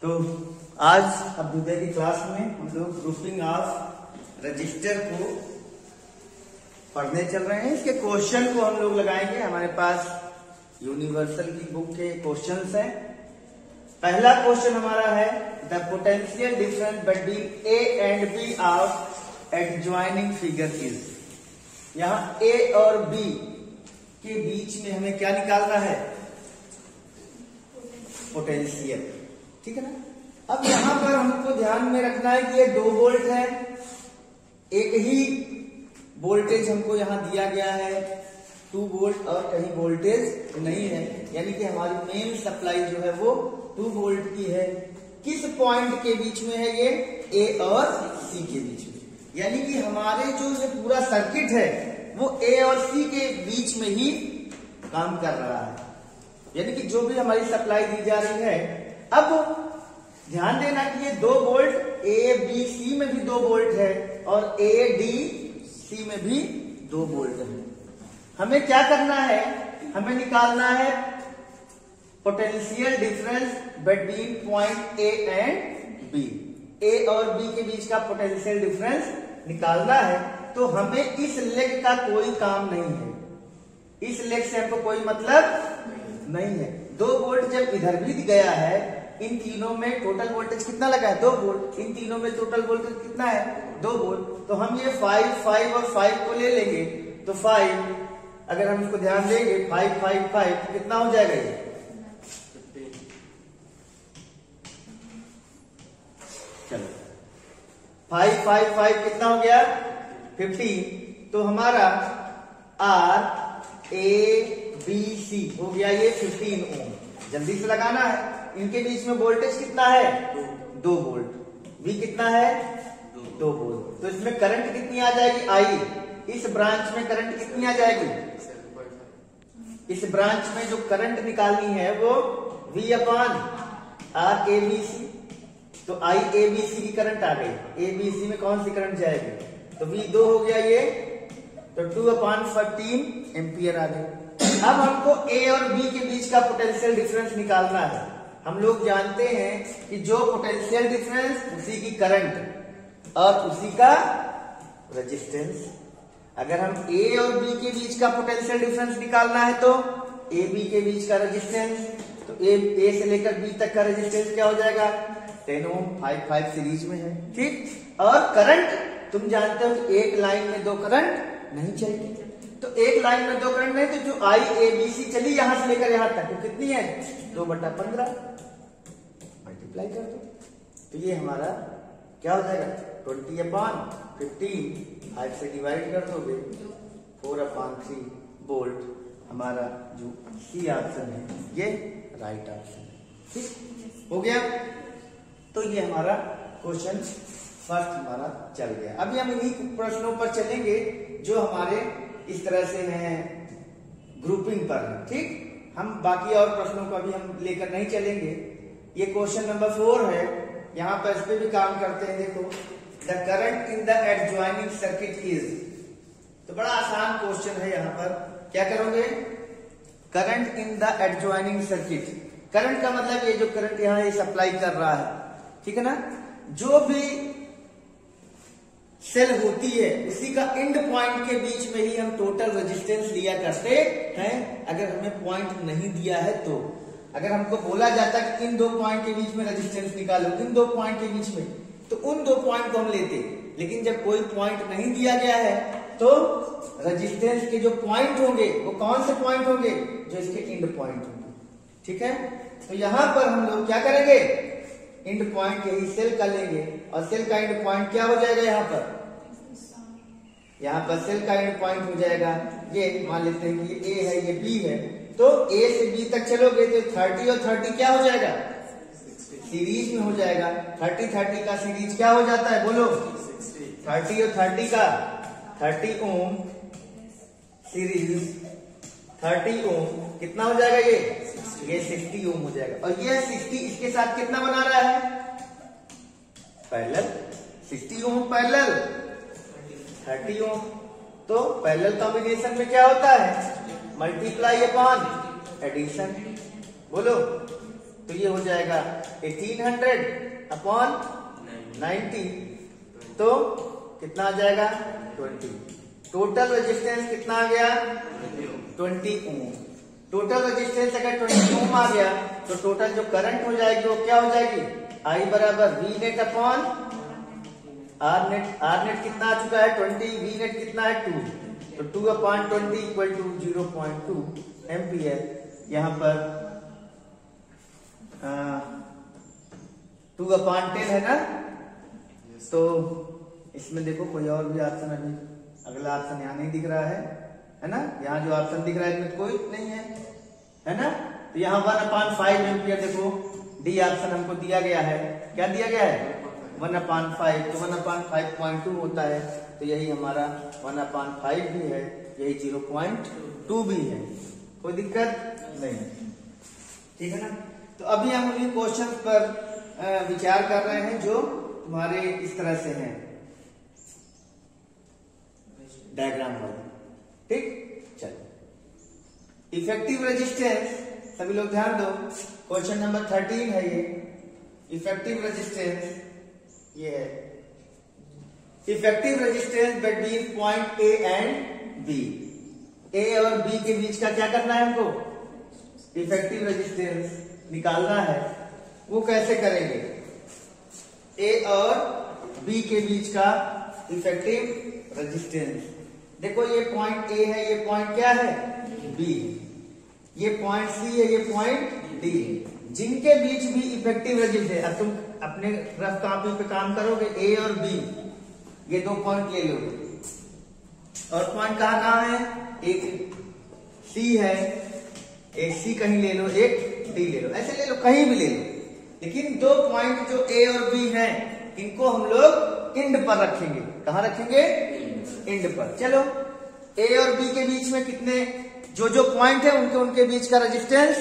तो आज अभ्युदय की क्लास में हम लोग ग्रुपिंग ऑफ रजिस्टर को पढ़ने चल रहे हैं। इसके क्वेश्चन को हम लोग लगाएंगे। हमारे पास यूनिवर्सल की बुक के क्वेश्चंस हैं। पहला क्वेश्चन हमारा है the potential difference between A and B of adjoining figure is. यहाँ ए और बी के बीच में हमें क्या निकालना है? पोटेंशियल। ठीक है ना। अब यहां पर हमको ध्यान में रखना है कि ये 2 वोल्ट है, एक ही वोल्टेज हमको यहां दिया गया है 2 वोल्ट और कहीं वोल्टेज नहीं है, यानी कि हमारी मेन सप्लाई जो है वो 2 वोल्ट की है। किस पॉइंट के बीच में है ये? ए और सी के बीच में। यानी कि हमारे जो ये पूरा सर्किट है वो ए और सी के बीच में ही काम कर रहा है, यानी कि जो भी हमारी सप्लाई दी जा रही है। अब ध्यान देना कि ये 2 वोल्ट ए बी सी में भी 2 वोल्ट है और ए डी सी में भी 2 वोल्ट है। हमें क्या करना है? हमें निकालना है potential difference between point A and B. A और बी के बीच का पोटेंशियल डिफरेंस निकालना है। तो हमें इस लेग का कोई काम नहीं है, इस लेग से हमको कोई मतलब नहीं है। 2 वोल्ट जब इधर भी गया है, इन तीनों में टोटल वोल्टेज कितना लगा है? 2 वोल्ट। इन तीनों में टोटल वोल्टेज कितना है? 2 वोल्ट। तो हम ये 5 और 5 को ले लेंगे। तो 5 अगर हम इसको ध्यान देंगे 5 5 5 तो कितना हो जाएगा ये? 15। चलो 5 5 5 कितना हो गया? 15। तो हमारा आर ए बी सी हो गया ये 15 ओम। जल्दी से लगाना है। इनके बीच में वोल्टेज कितना है? 2 वोल्ट। वी कितना है? 2 वोल्ट। तो इसमें करंट कितनी आ जाएगी? आई। इस ब्रांच में करंट कितनी आ जाएगी? इस ब्रांच में जो करंट निकालनी है वो V upon R A B C. तो आई ए बी सी की करंट आ गई। ए बी सी में कौन सी करंट जाएगी? तो V 2 हो गया ये, तो 2 अपान 15 एम्पियर आ गए। अब हमको ए और बी के बीच का पोटेंशियल डिफरेंस निकालना है। हम लोग जानते हैं कि जो पोटेंशियल डिफरेंस उसी की करंट और उसी का रेजिस्टेंस। अगर हम ए और बी के बीच का पोटेंशियल डिफरेंस निकालना है तो ए बी के बीच का रेजिस्टेंस, तो ए से लेकर बी तक का रेजिस्टेंस क्या हो जाएगा? 10 ओम। 5 5 सीरीज में है। ठीक। और करंट तुम जानते हो कि एक लाइन में 2 करंट नहीं चलती। तो एक लाइन में 2 करंट नहीं, तो जो आई ए बी सी चली यहां से लेकर यहां तक, तो कितनी है? 2/15 मल्टीप्लाई कर दो। तो ये हमारा क्या हो जाएगा? 20 अपान 15 5 से डिवाइड कर दोगे 4/3 वोल्ट। हमारा जो सी ऑप्शन है ये राइट ऑप्शन है। ठीक हो गया। तो ये हमारा क्वेश्चन फर्स्ट हमारा चल गया। अभी हम इन्हीं प्रश्नों पर चलेंगे जो हमारे इस तरह से हैं ग्रुपिंग पर। ठीक। हम बाकी और प्रश्नों को अभी हम लेकर नहीं चलेंगे। ये क्वेश्चन नंबर 4 है। यहां पर इस पे भी काम करते हैं। देखो, the current in the adjoining circuit is. तो बड़ा आसान क्वेश्चन है। यहां पर क्या करोगे? Current in the adjoining circuit. Current का मतलब ये जो करंट यहां ये सप्लाई कर रहा है, ठीक है ना। जो भी सेल होती है उसी का एंड पॉइंट के बीच में ही हम टोटल रेजिस्टेंस लिया करते हैं। अगर हमें पॉइंट नहीं दिया है तो, अगर हमको बोला जाता कि इन 2 पॉइंट के बीच में रेजिस्टेंस निकालो, इन 2 पॉइंट के बीच में, तो उन 2 पॉइंट को हम लेते। लेकिन जब कोई पॉइंट नहीं दिया गया है तो रेजिस्टेंस के जो पॉइंट होंगे वो कौन से पॉइंट होंगे? जो इसके एंड पॉइंट होंगे। ठीक है। तो यहां पर हम लोग क्या करेंगे? एंड पॉइंट यही सेल का लेंगे और सेल का एंड पॉइंट क्या हो जाएगा? यहाँ पर सेल का एंड पॉइंट हो जाएगा ये। मान लेते हैं कि ये ए है, ये बी है। तो ए से बी तक चलोगे तो 30 और 30 क्या हो जाएगा? सीरीज में हो जाएगा। 30 30 का सीरीज क्या हो जाता है? बोलो। 30 और 30 का 30 ओम सीरीज 30 ओम कितना हो जाएगा? ये 60 ओम हो जाएगा। और ये 60 इसके साथ कितना बना रहा है? पैरेलल। 60 ohm parallel 30 ohm. तो पैरेलल कॉम्बिनेशन में क्या होता है? Multiply upon addition. बोलो। तो ये हो जाएगा 1800 अपॉन 90, तो कितना आ जाएगा 20। टोटल रेजिस्टेंस कितना आ गया 20 ओम। टोटल रेजिस्टेंस अगर 20 ओम आ गया तो टोटल जो करंट हो जाएगी वो क्या हो जाएगी, I बराबर V net upon R net. R net कितना आ चुका है 20, वी नेट कितना है 2, तो 2 अपॉन 20 इक्वल टू 0.2 एम्पियर। यहाँ पर 2 अपॉन 10 है ना, तो इसमें देखो कोई और भी ऑप्शन, अभी अगला ऑप्शन यहाँ नहीं दिख रहा है ना। यहाँ जो ऑप्शन दिख रहा है इसमें कोई नहीं है ना। तो यहाँ 1/5 एम्पियर देखो डी ऑप्शन हमको दिया गया है। क्या दिया गया है 1/5, तो 1/5.2 होता है, तो यही हमारा 1/5 भी है, यही 0.2 भी है, कोई दिक्कत नहीं, ठीक है ना। तो अभी हम उन्हीं क्वेश्चन पर विचार कर रहे हैं जो तुम्हारे इस तरह से हैं डायग्राम वाले, ठीक। चलो इफेक्टिव रेजिस्टेंस, सभी लोग ध्यान दो, क्वेश्चन नंबर 13 है ये। इफेक्टिव रेजिस्टेंस ये है, effective resistance between point A and B. A और बी के बीच का क्या करना है हमको, इफेक्टिव रेजिस्टेंस निकालना है। वो कैसे करेंगे, ए और बी के बीच का इफेक्टिव रेजिस्टेंस। देखो ये पॉइंट ए है, ये पॉइंट क्या है बी, ये पॉइंट सी है, ये पॉइंट डी, जिनके बीच भी इफेक्टिव रेजिस्टेंस। अब तुम अपने रफ कॉपी पे काम करोगे, ए और बी ये 2 पॉइंट ले लो, और पॉइंट कहाँ कहाँ है, एक सी है, एक सी कहीं ले लो, एक डी ले लो, ऐसे ले लो, कहीं भी ले लो, लेकिन 2 पॉइंट जो ए और बी हैं इनको हम लोग इंड पर रखेंगे। कहाँ रखेंगे, इंड पर। चलो ए और बी के बीच में कितने जो पॉइंट है उनके बीच का रेजिस्टेंस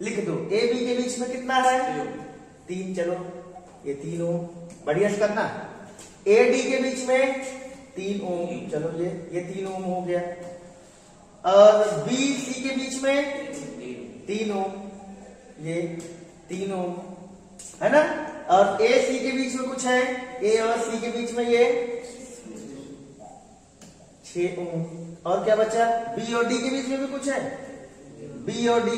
लिख दो। ए बी के बीच में कितना है 3, चलो ये 3 ओम, बढ़िया से करना। ए डी के बीच में 3 ओम, चलो ये 3 ओम हो गया, और बी सी के बीच में 3 ओम, ये 3 ओम है ना। और ए सी के बीच में कुछ है, ए और सी के बीच में ये 6 ओम, और क्या बचा, बी और डी के बीच में भी कुछ है, बी और डी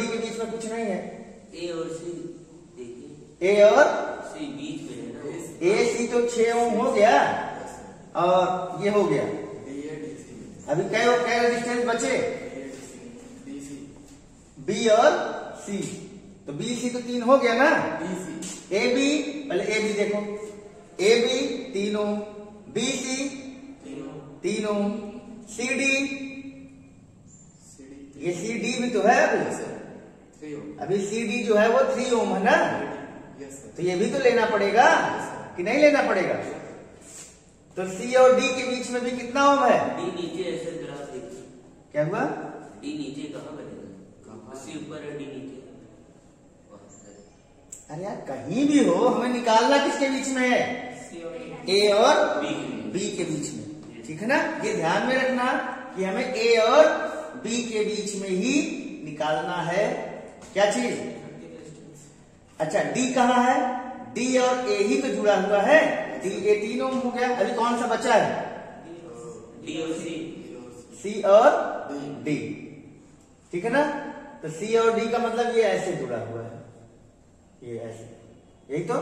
के बीच में कुछ नहीं है। ए और सी देखिए, ए और सी बीच में है ना, ए सी तो 6 ओम हो गया, और ये हो गया। अभी क्या रेजिस्टेंस बचे, बी और सी, तो बी सी तो 3 हो गया ना। ए बी, पहले ए बी देखो, A B 3 ohm, B C 3 ohm, C D, ये सी डी भी तो है अभी सी डी जो है वो 3 ओम है ना, तो ये भी तो लेना पड़ेगा कि नहीं लेना पड़ेगा। तो सी और डी के बीच में भी कितना ओम है, डी नीचे ऐसे ग्राफ देखिए, क्या हुआ, डी नीचे कहाँ बनेगा, सी ऊपर है डी नीचे। अरे यार कहीं भी हो, हमें निकालना किसके बीच में है, ए और बी के बीच में, ठीक है ना। ये ध्यान में रखना कि हमें ए और बी के बीच में ही निकालना है क्या चीज। अच्छा डी कहाँ है, डी और ए ही तो जुड़ा हुआ है, डी ए 3 ओम हो गया। अभी कौन सा बचा है, डी और सी और डी, ठीक है ना। तो सी और डी का मतलब ये ऐसे जुड़ा हुआ है, ये ऐसे, यही तो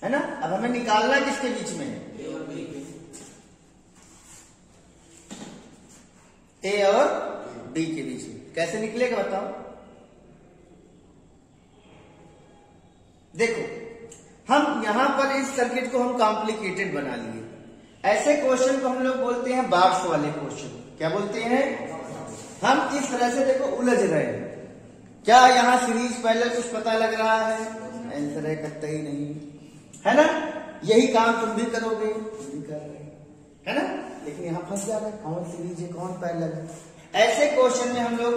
है ना। अब हमें निकालना किसके बीच में है, ए और बी के बीच में। कैसे निकलेगा बताओ, देखो हम यहां पर इस सर्किट को हम कॉम्प्लिकेटेड बना लिए। ऐसे क्वेश्चन को हम लोग बोलते हैं बॉक्स वाले क्वेश्चन। क्या बोलते हैं, हम इस तरह से देखो उलझ रहे हैं। क्या यहाँ सीरीज पहले कुछ पता लग रहा है, आंसर है कतई नहीं, है ना। यही काम तुम भी करोगे, तुम भी कर रहे है ना, लेकिन यहाँ फंस जा रहा है, कौन सीरीज है कौन पैरेलल है। ऐसे क्वेश्चन में हम लोग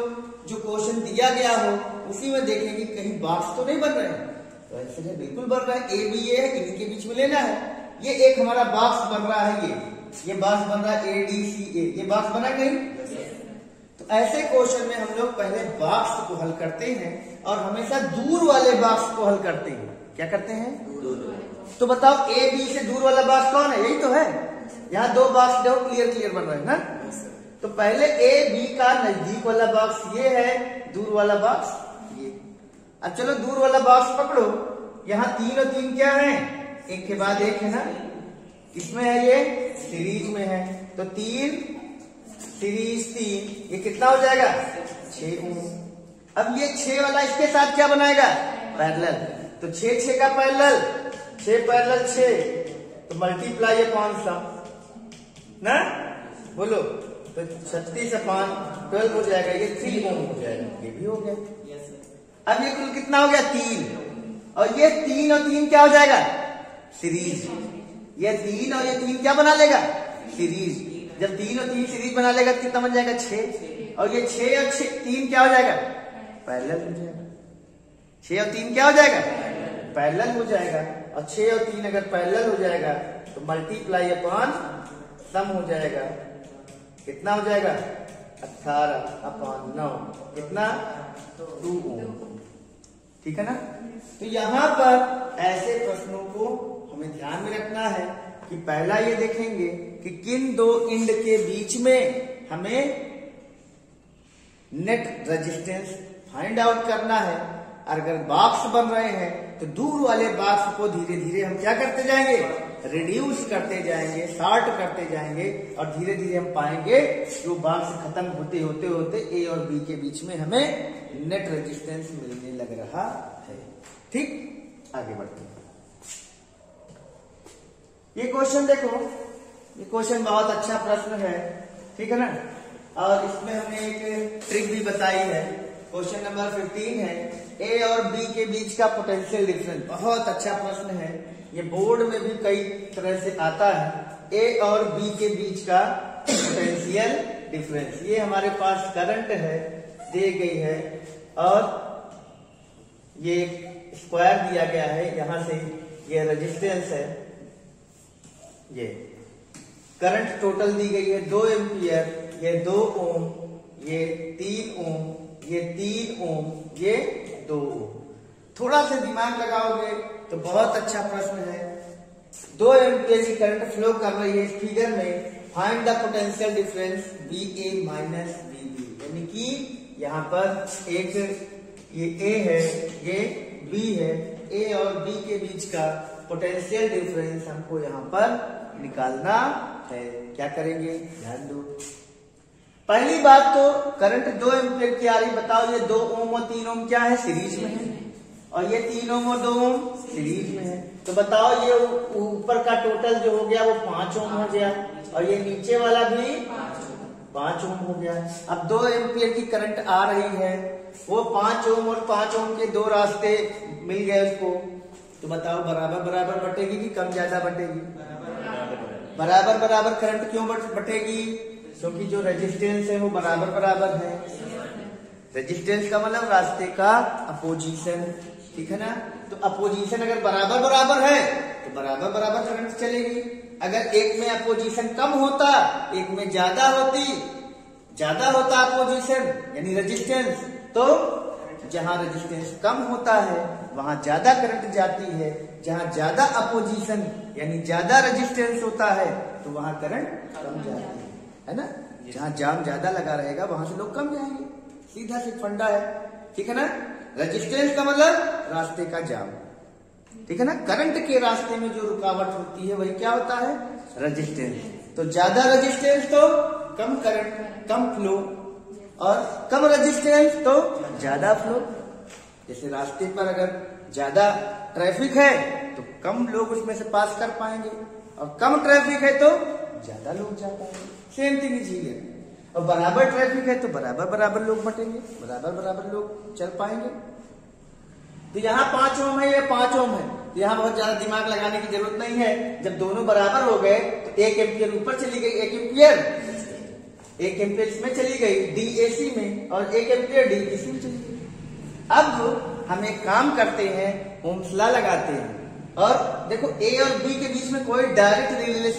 जो क्वेश्चन दिया गया हो उसी में देखेंगे कहीं बॉक्स तो नहीं बन रहे हैं, तो आंसर है बिल्कुल बन रहा है, ए बी ए है, इनके बीच में लेना है। ये एक हमारा बॉक्स बन रहा है, ये बॉक्स बन रहा है ए डी सी ए, ये बॉक्स बना नहीं, तो ऐसे क्वेश्चन में हम लोग पहले बॉक्स को हल करते हैं और हमेशा दूर वाले बॉक्स को हल करते हैं। क्या करते हैं? तो बताओ ए बी से दूर वाला बॉक्स कौन है? यही तो है। यहाँ दो बॉक्स देखो क्लियर बन रहा है ना। तो पहले ए बी का नजदीक वाला बॉक्स ये है, दूर वाला बॉक्स ये। अब चलो दूर वाला बॉक्स पकड़ो। यहाँ 3 और 3 क्या है? एक के बाद एक है ना। किसमें है ये? सीरीज में है। तो 3 सीरीज 3 ये कितना हो जाएगा? 6 ओम। अब ये 6 वाला इसके साथ क्या बनाएगा? पैरेलल। तो 6 का पैरेलल, 6 पैरेलल 6 तो मल्टीप्लाई अपॉन सम ना, बोलो। तो 36 अपॉन 12 हो जाएगा, ये 3 ओम हो जाएगा। ये भी हो गया। अब ये कुल कितना हो गया? 3। और ये 3 और 3 क्या हो जाएगा? सीरीज। ये 3 और ये 3 क्या बना लेगा? सीरीज। जब 3 और 3 सीरीज बना लेगा कितना बन जाएगा? 6। और ये 6 और 3 क्या हो जाएगा? पैरेलल हो जाएगा। 6 और 3 क्या हो जाएगा? पैरेलल हो जाएगा। और 6 और 3 अगर पैरेलल हो जाएगा तो मल्टीप्लाई अपॉन सम हो जाएगा। कितना हो जाएगा? 18 अपॉन 9 कितना? 2 ओम। ठीक है ना। तो यहां पर ऐसे प्रश्नों को हमें ध्यान में रखना है कि पहला ये देखेंगे कि किन दो इंड के बीच में हमें नेट रेजिस्टेंस फाइंड आउट करना है। अगर बॉक्स बन रहे हैं तो दूर वाले बॉक्स को धीरे धीरे हम क्या करते जाएंगे? रिड्यूस करते जाएंगे, शॉर्ट करते जाएंगे और धीरे धीरे हम पाएंगे कि वो बॉक्स खत्म होते होते होते ए और बी के बीच में हमें नेट रेजिस्टेंस मिलने लग रहा है। ठीक, आगे बढ़ते हैं। ये क्वेश्चन देखो, ये क्वेश्चन बहुत अच्छा प्रश्न है। ठीक है ना। और इसमें हमने एक ट्रिक भी बताई है। क्वेश्चन नंबर 15 है, ए और बी के बीच का पोटेंशियल डिफरेंस। बहुत अच्छा प्रश्न है, ये बोर्ड में भी कई तरह से आता है। ए और बी के बीच का पोटेंशियल डिफरेंस। ये हमारे पास करंट है, दी गई है और ये स्क्वायर दिया गया है। यहां से ये रेजिस्टेंस है, ये करंट टोटल दी गई है 2 एम्पियर, ये 2 ओम, ये 3 ओम, ये 3 ओम, ये 2 ओम। थोड़ा सा दिमाग लगाओगे तो बहुत अच्छा प्रश्न है। 2 एम्पियर की करंट फ्लो कर रही है इस फिगर में। Find the potential difference VA minus VB। यानी कि यहाँ पर एक ये A है, ये B है। A और B के बीच का पोटेंशियल डिफरेंस हमको यहाँ पर निकालना है। क्या करेंगे? ध्यान दो। पहली बात तो करंट 2 एम्पियर की आ रही। बताओ ये 2 ओम और 3 ओम क्या है? सीरीज में है। और ये 3 ओम और 2 ओम सीरीज में है। तो बताओ ये ऊपर का टोटल जो हो गया वो 5 ओम हो गया और ये नीचे वाला भी 5 ओम हो गया। अब 2 एम्पियर की करंट आ रही है, वो 5 ओम और 5 ओम के 2 रास्ते मिल गए उसको। तो बताओ बराबर बराबर बटेगी कि कम ज्यादा बटेगी? बराबर बराबर करंट क्यों बटेगी? क्योंकि जो रेजिस्टेंस है वो बराबर बराबर है। रेजिस्टेंस का मतलब रास्ते का अपोजिशन। ठीक है ना। तो अपोजिशन अगर बराबर बराबर है तो बराबर बराबर करंट चलेगी। अगर एक में अपोजिशन कम होता, एक में ज्यादा होता अपोजिशन यानी रेजिस्टेंस, तो जहां रेजिस्टेंस कम होता है वहां ज्यादा करंट जाती है। जहां ज्यादा अपोजिशन यानी ज्यादा रेजिस्टेंस होता है तो वहां करंट कम जाती है ना। जहां जाम ज्यादा लगा रहेगा वहां से लोग कम जाएंगे। सीधा सी फंडा है। ठीक है ना। रेजिस्टेंस का मतलब रास्ते का जाम। ठीक है ना। करंट के रास्ते में जो रुकावट होती है वही क्या होता है? रेजिस्टेंस। तो ज्यादा रेजिस्टेंस तो कम करंट, कम फ्लो, और कम रेजिस्टेंस तो ज्यादा फ्लो। जैसे रास्ते पर अगर ज्यादा ट्रैफिक है तो कम लोग उसमें से पास कर पाएंगे और कम ट्रैफिक है तो ज्यादा लोग जा पाएंगे। Same thing is here. और बराबर ट्रैफिक है तो बराबर बराबर लोग बटेंगे, बराबर बराबर लोग चल पाएंगे। तो यहाँ 5 ओम है, ये 5 ओम है। तो यहाँ बहुत ज्यादा दिमाग लगाने की जरूरत नहीं है। जब दोनों बराबर हो गए तो 1 एम्पियर ऊपर चली गई, 1 एम्पियर इसमें चली गई DAC में और 1 एम्पियर DBC में चली गई। अब हम एक काम करते हैं, ओम्स लॉ लगाते हैं। और देखो A और B के बीच में कोई डायरेक्ट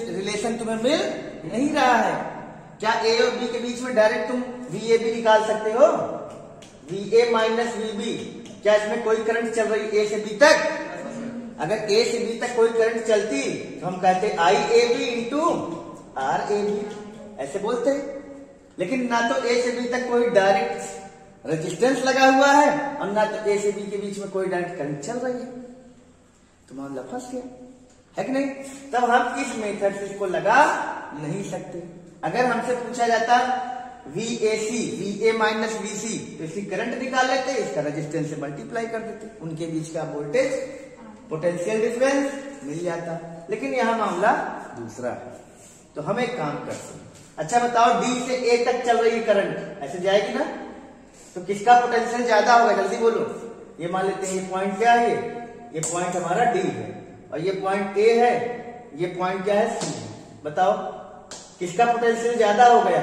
रिलेशन तुम्हें मिल नहीं रहा है। क्या ए और बी के बीच में डायरेक्ट तुम वी ए बी निकाल सकते हो? V A minus V B. क्या इसमें कोई करंट चल रही है ए से बी तक? अगर ए से बी तक कोई करंट चलती तो हम कहते I A B into R A B, ऐसे बोलते। लेकिन ना तो ए से बी तक कोई डायरेक्ट रेजिस्टेंस लगा हुआ है और ना तो ए से बी के बीच में कोई डायरेक्ट करंट चल रही है, तो मामला फंस गया, है कि नहीं? तब हम इस मेथड से इसको लगा नहीं सकते। अगर हमसे पूछा जाता VAC, VA माइनस VC, तो इसकी करंट निकाल लेते, इसका रेजिस्टेंस से मल्टीप्लाई कर देते, उनके बीच का वोल्टेज पोटेंशियल डिफरेंस मिल जाता। लेकिन यहां मामला दूसरा है, तो हम एक काम करते हैं। अच्छा बताओ, D से A तक चल रही है करंट, ऐसे जाएगी ना? तो किसका पोटेंशियल ज्यादा होगा, जल्दी बोलो। ये मान लेते हैं, ये पॉइंट क्या है? ये पॉइंट हमारा D है और ये पॉइंट A है, ये पॉइंट क्या है? C है। बताओ किसका पोटेंशियल ज्यादा हो गया?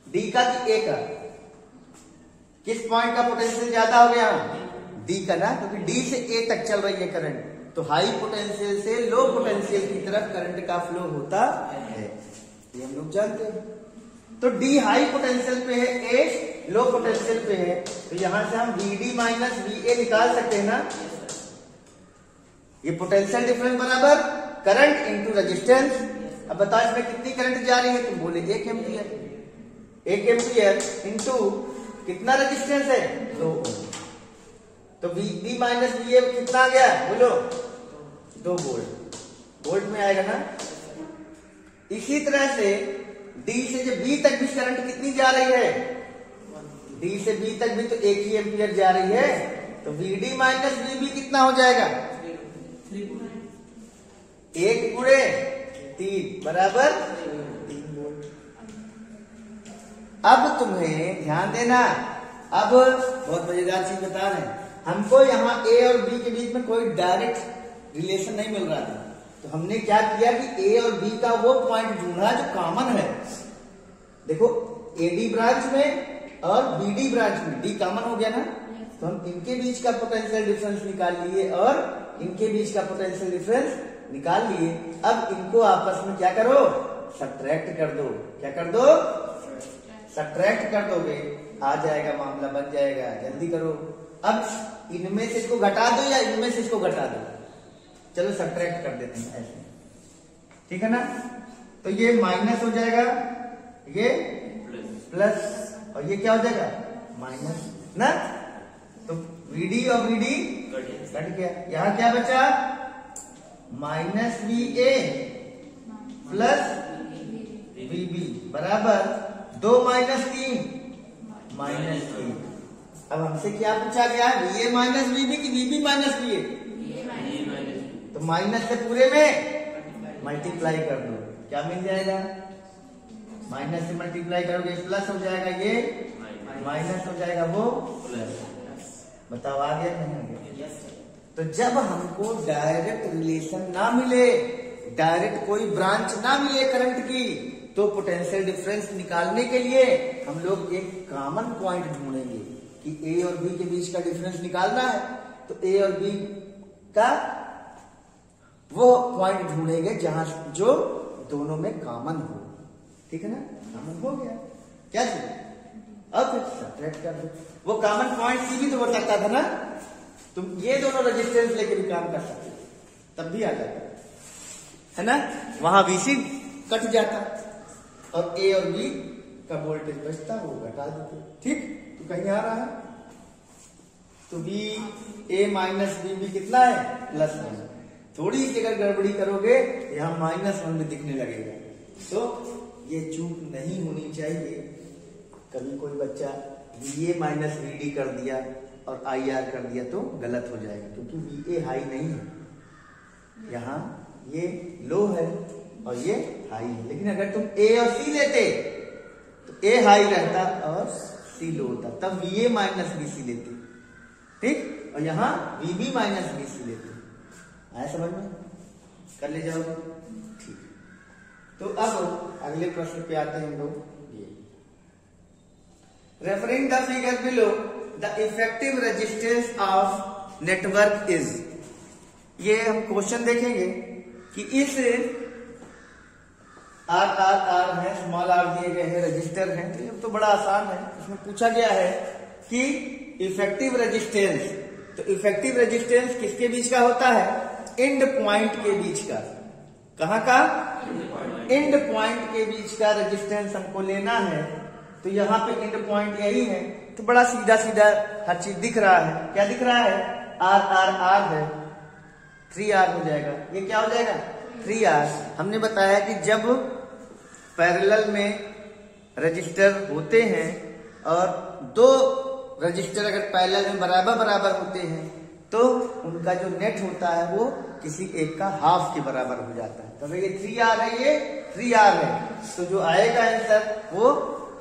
D का कि A का? किस पॉइंट का पोटेंशियल ज्यादा हो गया? D का ना, क्योंकि D से A तक चल रही है करंट, तो हाई पोटेंशियल से लो पोटेंशियल की तरफ करंट का फ्लो होता है, ये हम लोग जानते हैं। तो D हाई पोटेंशियल पे है, A लो पोटेंशियल पे है, तो यहां से हम VD माइनस VA निकाल सकते हैं ना? ये पोटेंशियल डिफरेंस बराबर करंट इंटू रेजिस्टेंस। अब बताओ इसमें कितनी करंट जा रही है? तुम बोले 1 एम्पियर। 1 एम्पियर इंटू कितना रेजिस्टेंस है? 2 ओम। तो VB माइनस VA कितना आ गया? बोलो 2 वोल्ट। वोल्ट में आएगा ना? इसी तरह से D से जो B तक भी करंट कितनी जा रही है? D से B तक भी तो 1 ही एम्पियर जा रही है, तो VD माइनस VB कितना हो जाएगा? 1 गुणे 3 बराबर 3 वोल्ट। अब तुम्हें ध्यान देना, अब बहुत मजेदार चीज बता रहे हैं। हमको यहाँ A और B के बीच में कोई डायरेक्ट रिलेशन नहीं मिल रहा था, तो हमने क्या किया कि A और B का वो पॉइंट ढूंढा जो कॉमन है। देखो AD ब्रांच में और BD ब्रांच में D कॉमन हो गया ना, तो हम इनके बीच का पोटेंशियल डिफरेंस निकाल लिए और इनके बीच का पोटेंशियल डिफरेंस निकाल लिए। अब इनको आपस में क्या करो? सब्ट्रैक्ट कर दो। क्या कर दो? सब्ट्रैक्ट कर दोगे, आ जाएगा, मामला बन जाएगा। जल्दी करो। अब इनमें से इसको घटा दो या इनमें से इसको घटा दो। चलो सब्ट्रैक्ट कर देते हैं ऐसे, ठीक है ना? तो ये माइनस हो जाएगा, ये प्लस, और ये क्या हो जाएगा? माइनस ना। तो VD और VD कट गया। यहां क्या बचा? माइनस VA प्लस VB बराबर 2 माइनस 3 माइनस 3। अब हमसे क्या पूछा गया है? VA माइनस VB की VB माइनस VA? तो माइनस से पूरे में मल्टीप्लाई कर दो, क्या मिल जाएगा? माइनस से मल्टीप्लाई करोगे प्लस हो जाएगा, ये माइनस हो जाएगा, वो प्लस। बताओ आ गया नहीं आ गया? तो जब हमको डायरेक्ट रिलेशन ना मिले, डायरेक्ट कोई ब्रांच ना मिले करंट की, तो पोटेंशियल डिफरेंस निकालने के लिए हम लोग एक कॉमन पॉइंट ढूंढेंगे कि A और B के बीच का डिफरेंस निकालना है। तो A और B का वो पॉइंट ढूंढेंगे जहां जो दोनों में कॉमन हो, ठीक है ना? कॉमन हो गया, क्या चीज? अब फिर सब्ट्रैक्ट कर दो। वो कॉमन पॉइंट C भी तो हो सकता था ना, तुम ये दोनों रेजिस्टेंस लेके भी काम कर सकते, तब भी आ जाता है ना? वहां VC कट जाता और A और B का वोल्टेज बचता, वो घटा देते, ठीक? तो कहीं आ रहा है, तो VA माइनस VB कितना है? प्लस 1। थोड़ी सी अगर गड़बड़ी करोगे यहां -1 भी दिखने लगेगा, तो ये चूक नहीं होनी चाहिए। कभी कोई बच्चा VA माइनस VD कर दिया और IR कर दिया तो गलत हो जाएगा, क्योंकि VA हाई नहीं है, यहाँ ये लो है और ये हाई है। लेकिन अगर तुम A और C लेते तो A हाई रहता और C लो होता, तब VA माइनस VC लेते, ठीक? और यहाँ VB माइनस VC लेते। आया समझ में? कर ले जाओगे, ठीक। तो अब अगले प्रश्न पे आते हैं हम लोग। Referring the figure below, the effective resistance of network is. ये हम क्वेश्चन देखेंगे कि इस आर है, स्मॉल आर दिए गए हैं, रजिस्टर है। तो ये तो बड़ा आसान है। इसमें पूछा गया है कि इफेक्टिव रेजिस्टेंस, तो इफेक्टिव रेजिस्टेंस किसके बीच का होता है? एंड पॉइंट के बीच का। कहाँ का? एंड पॉइंट के बीच का रेजिस्टेंस हमको लेना है। तो यहाँ पे एंड पॉइंट यही है, तो बड़ा सीधा सीधा हर चीज दिख रहा है। क्या दिख रहा है? आर है, 3R हो जाएगा। ये क्या हो जाएगा? 3R। हमने बताया कि जब पैरेलल में रजिस्टर होते हैं और दो रजिस्टर अगर पैरेलल में बराबर बराबर होते हैं तो उनका जो नेट होता है वो किसी एक का हाफ के बराबर हो जाता है। तो ये 3R है, ये 3R है, तो जो आएगा आंसर वो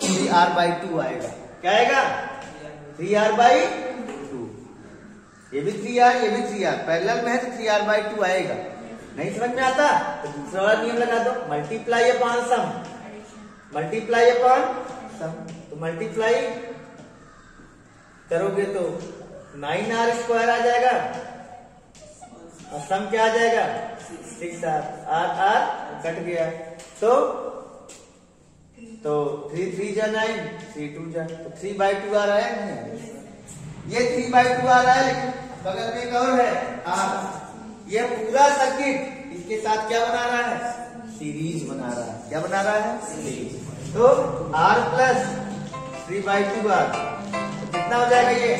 3R/2 आएगा। क्या आएगा? 3R/2। ये भी 3R, ये भी 3R, पैरेलल में है तो 3R/2 आएगा। नहीं समझ में आता तो दूसरा वाला नियम लगा दो, मल्टीप्लाई अपॉन सम। मल्टीप्लाई अपॉन सम, तो मल्टीप्लाई करोगे तो 9R² आ जाएगा और सम क्या आ जाएगा? 6R। R कट गया तो 3 3 जा 9, 3 2 जा, तो 3/2 आ रहा है। नहीं, ये 3/2 आ रहा है, लेकिन बगल में एक और है R। ये पूरा सर्किट इसके साथ क्या बना रहा है? सीरीज बना रहा है। क्या बना रहा है? सीरीज। तो R प्लस 3/2R, तो कितना हो जाएगा ये?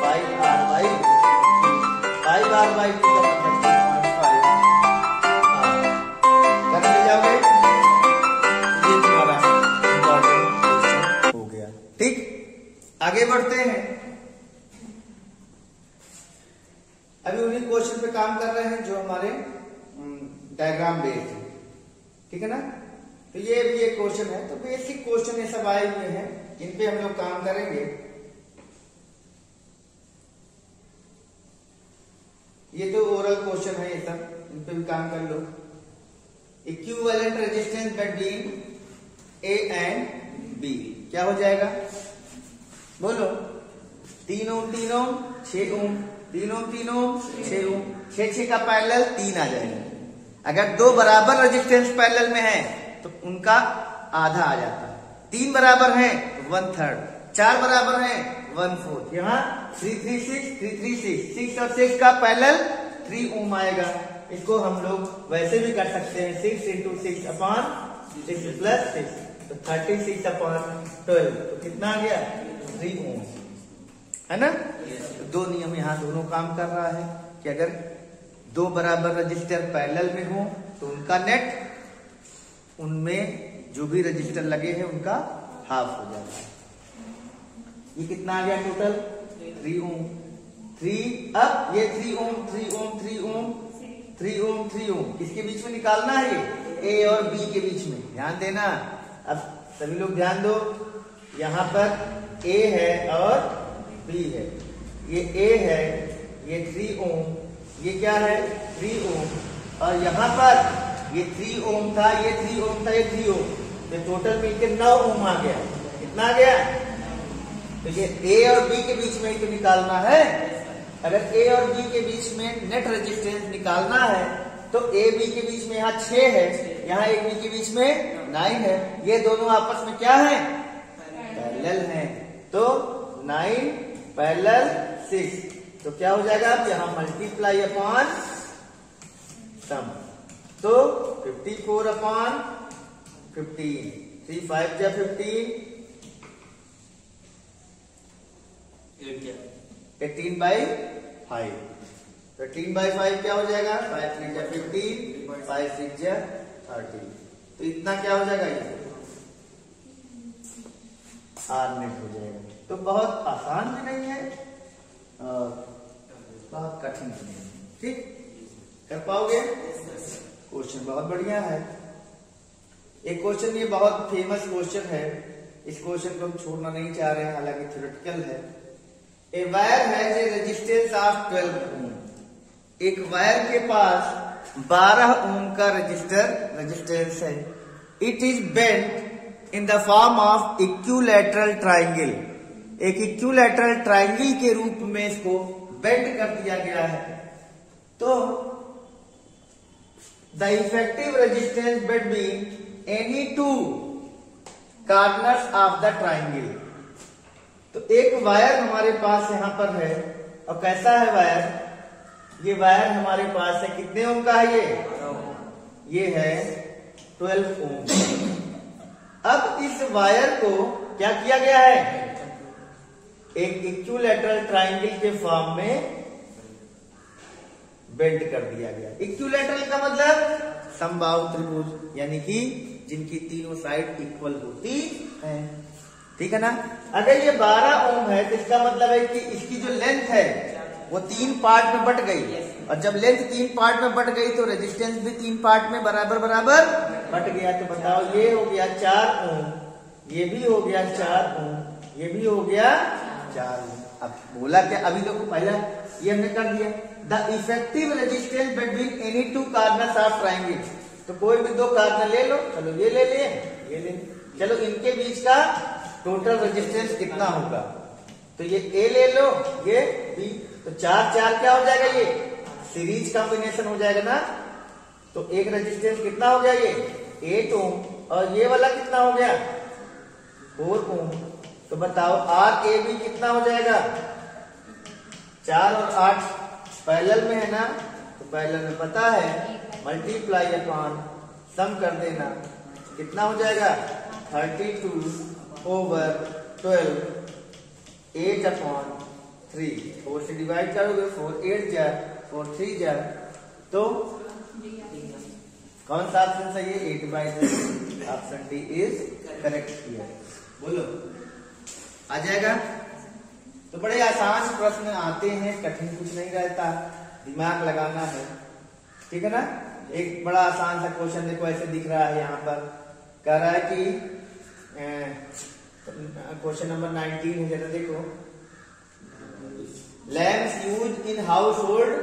5R/2। 5R/2 का मतलब 3.5 कर ले जाओगे, ये तुम्हारा इम्पोर्टेंट क्वेश्चन हो गया। ठीक, आगे बढ़ते हैं। अभी उन्हीं क्वेश्चन पे काम कर रहे हैं जो हमारे डायग्राम बेस्ड है। ठीक है ना? तो ये भी एक क्वेश्चन है, तो बेसिक क्वेश्चन ये सब आए हुए हैं, इन पे हम लोग काम करेंगे। ये तो ओरल क्वेश्चन है, ये सब इन पे भी काम कर लो। Equivalent resistance between A and B क्या हो जाएगा? बोलो। 3 ओम 3 ओम 6 ओम, 3 ओम 3 ओम 6 ओम, 6 का पैरेलल 3 आ जाएगा। अगर दो बराबर रेजिस्टेंस पैरेलल में है तो उनका आधा आ जाता है। 3 बराबर है 1/3, 4 बराबर है 1/4। यहाँ 3 3 6 3 3 6, 6 और 6 का पैरेलल 3 ओम आएगा। इसको हम लोग वैसे भी कर सकते हैं, 6 × 6 अपॉन 6 + 6, तो 36 अपॉन 12, तो कितना आ गया? 3 ओम, है ना? तो दो नियम यहाँ दोनों काम कर रहा है कि अगर दो बराबर रजिस्टर पैरेलल में हो तो उनका नेट, उनमें जो भी रजिस्टर लगे हैं उनका हाफ हो जाता है। ये कितना आ गया टोटल? 3 ओम। 3 अब ये 3 ओम 3 ओम 3 ओम 3 ओम 3 ओम किसके बीच में निकालना है? ये A और B के बीच में। ध्यान देना, अब सभी लोग ध्यान दो। यहाँ पर A है और B है। ये A है, ये 3 ओम, ये क्या है? 3 ओम, और यहाँ पर ये 3 ओम था, ये 3 ओम था, ये 3 ओम, तो टोटल मिलकर 9 ओम आ गया। कितना आ गया? तो ये A और B के बीच में ही तो निकालना है। अगर A और B के बीच में नेट रेजिस्टेंस निकालना है तो A B के बीच में यहाँ 6 है, यहाँ A B के बीच में 9 है। ये दोनों आपस में क्या है? पैरेलल हैं। तो 9 पैरेलल 6, तो क्या हो जाएगा? अब यहाँ मल्टीप्लाई अपॉन सम, तो 54 अपॉन 15, 3 5 जा 15, 18/5, 18/5 क्या हो जाएगा? 5 3 जा 15, 5 6 जा 30, तो इतना क्या हो जाएगा? ये R नेट हो जाएगा। तो बहुत आसान भी नहीं है और बहुत कठिन भी नहीं है। ठीक, कर पाओगे? क्वेश्चन बहुत बढ़िया है। एक क्वेश्चन, ये बहुत फेमस क्वेश्चन है, इस क्वेश्चन को हम छोड़ना नहीं चाह रहे हैं, हालांकि थ्योरेटिकल है। A wire has a resistance of 12 ohm. एक वायर के पास 12 ओम का रेजिस्टेंस है। It is bent in the form of equilateral triangle. एक इक्विलैटरल ट्राइंगल के रूप में इसको बेंट कर दिया गया है। तो the effective resistance between any two corners of the triangle. तो एक वायर हमारे पास यहां पर है, और कैसा है वायर? ये वायर हमारे पास है, कितने ओम का है ये है 12 ओम। अब इस वायर को क्या किया गया है? एक इक्विलैटरल ट्राइंगल के फॉर्म में बेंड कर दिया गया। इक्विलैटरल का मतलब समबाहु त्रिभुज, यानी कि जिनकी तीनों साइड इक्वल होती है, ठीक है ना। अगर ये 12 ओम है तो इसका मतलब है कि इसकी जो लेंथ है वो 3 पार्ट में बट गई, और जब लेंथ 3 पार्ट में बट गई तो रेजिस्टेंस भी 3 पार्ट में बराबर बराबर बट गया। तो बताओ, ये हो गया 4 ओम, ये भी हो गया 4 ओम, ये भी हो गया 4 ओम। अब बोला क्या? अभी देखो पहला ये हमने कर दिया, the effective resistance between any two corners of triangle. तो कोई भी 2 कॉर्नर ले लो, चलो ये ले लिए, ये ले, चलो इनके बीच का टोटल रेजिस्टेंस कितना होगा? तो ये ए ले लो, ये बी, तो 4 क्या हो जाएगा? ये सीरीज कॉम्बिनेशन हो जाएगा ना। तो एक रेजिस्टेंस कितना हो गया? ये 8 ओम, और ये वाला कितना हो गया? 4 ओम। तो बताओ आर ए बी कितना हो जाएगा? 4 और 8 पैरेलल में है ना, तो पैरेलल में पता है, मल्टीप्लाई अपॉन सम कर देना, कितना हो जाएगा? 32/12, 8 अपॉन 3, 4 से डिवाइड करोगे, 4 8 जा, 4 3 जा, तो कौन सा ऑप्शन सही है? 8/3। Option D is correct here. बोलो, आ जाएगा? तो बड़े आसान प्रश्न आते हैं, कठिन कुछ नहीं रहता, दिमाग लगाना है, ठीक है ना। एक बड़ा आसान सा क्वेश्चन देखो, ऐसे दिख रहा है यहाँ पर, कह रहा है कि क्वेश्चन नंबर 19 है, जरा देखो, lamps use in household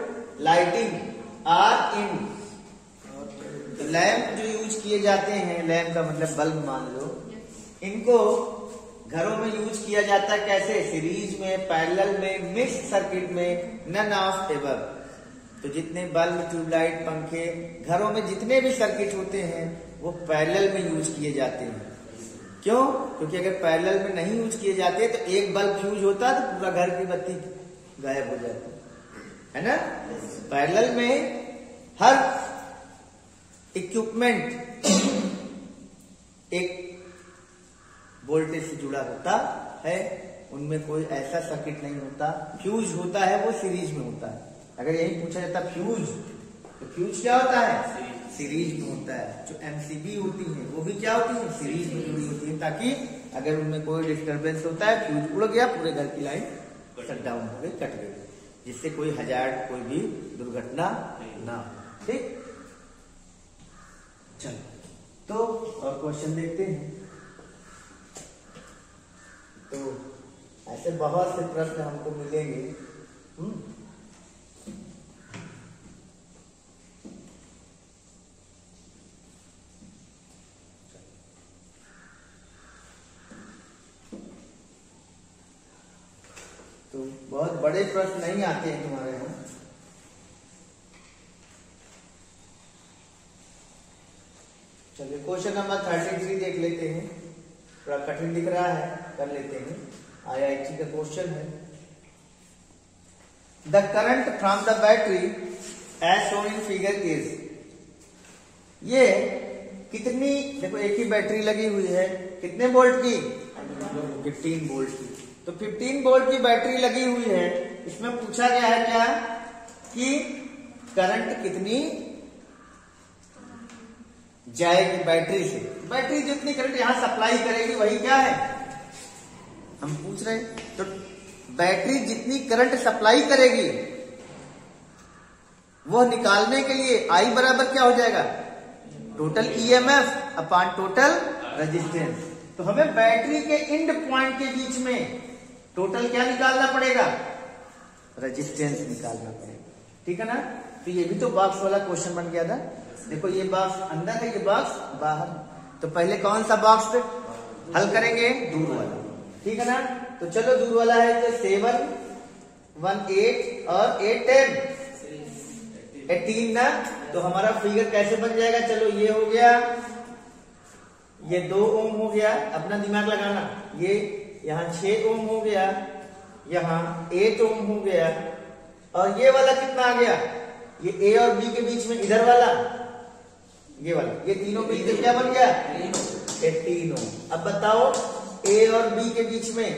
lighting are in. तो लैम्प जो यूज किए जाते हैं, लैम्प का मतलब बल्ब मान लो, इनको घरों में यूज किया जाता है कैसे? सीरीज में, पैरेलल में, मिक्स्ड सर्किट में, नन ऑफ एवर। तो जितने बल्ब, ट्यूबलाइट, पंखे, घरों में जितने भी सर्किट होते हैं वो पैरेलल में यूज किए जाते हैं। क्यों? क्योंकि अगर पैरेलल में नहीं यूज किए जाते तो एक बल्ब यूज होता तो पूरा घर की बत्ती गायब हो जाती, है ना। पैरेलल में हर इक्विपमेंट एक वोल्टेज से जुड़ा होता है, उनमें कोई ऐसा सर्किट नहीं होता। फ्यूज होता है वो सीरीज में होता है। अगर यही पूछा जाता फ्यूज, तो फ्यूज क्या होता है? सीरीज में होता है। जो एमसीबी होती है वो भी क्या होती है? सीरीज में जुड़ी होती है, ताकि अगर उनमें कोई डिस्टरबेंस होता है, फ्यूज उड़ गया, पूरे घर की लाइन शट डाउन हो गई, कट गई, जिससे कोई हजार्ड, कोई भी दुर्घटना ना हो। ठीक, चलो तो और क्वेश्चन देखते हैं। तो ऐसे बहुत से प्रश्न हमको मिलेंगे। तो बहुत बड़े प्रश्न नहीं आते हैं तुम्हारे यहाँ। चलिए क्वेश्चन नंबर 33 देख लेते हैं, थोड़ा कठिन दिख रहा है, कर लेते हैं। IIT का क्वेश्चन है, the current from the battery as shown in figure is. ये कितनी, देखो एक ही बैटरी लगी हुई है, कितने वोल्ट की? 15 वोल्ट की। तो 15 वोल्ट की बैटरी लगी हुई है, इसमें पूछा गया है क्या कि करंट कितनी जाएगी बैटरी से। बैटरी जितनी करंट यहां सप्लाई करेगी वही क्या है हम पूछ रहे हैं। तो बैटरी जितनी करंट सप्लाई करेगी वो निकालने के लिए I बराबर क्या हो जाएगा? Total EMF upon total resistance. तो हमें बैटरी के इंड पॉइंट के बीच में टोटल क्या निकालना पड़ेगा? रेजिस्टेंस निकालना पड़ेगा, ठीक है ना। तो ये भी तो बॉक्स वाला क्वेश्चन बन गया था। देखो ये बॉक्स अंदर है, ये बॉक्स बाहर। तो पहले कौन सा बॉक्स पे हल करेंगे? दूर वाला, ठीक है ना। तो चलो दूर वाला है, तो 7 1 8 और 8 10 18 ना, तो हमारा फिगर कैसे बन जाएगा? चलो ये हो गया, ये 2 ओम हो गया, अपना दिमाग लगाना। ये यहाँ 6 ओम हो गया, यहाँ 8 ओम हो गया, और ये वाला कितना आ गया? ये ए और बी के बीच में इधर वाला, ये वाला, ये तीनों मिलकर क्या बन गया? 18 ओम। अब बताओ ए और बी के बीच में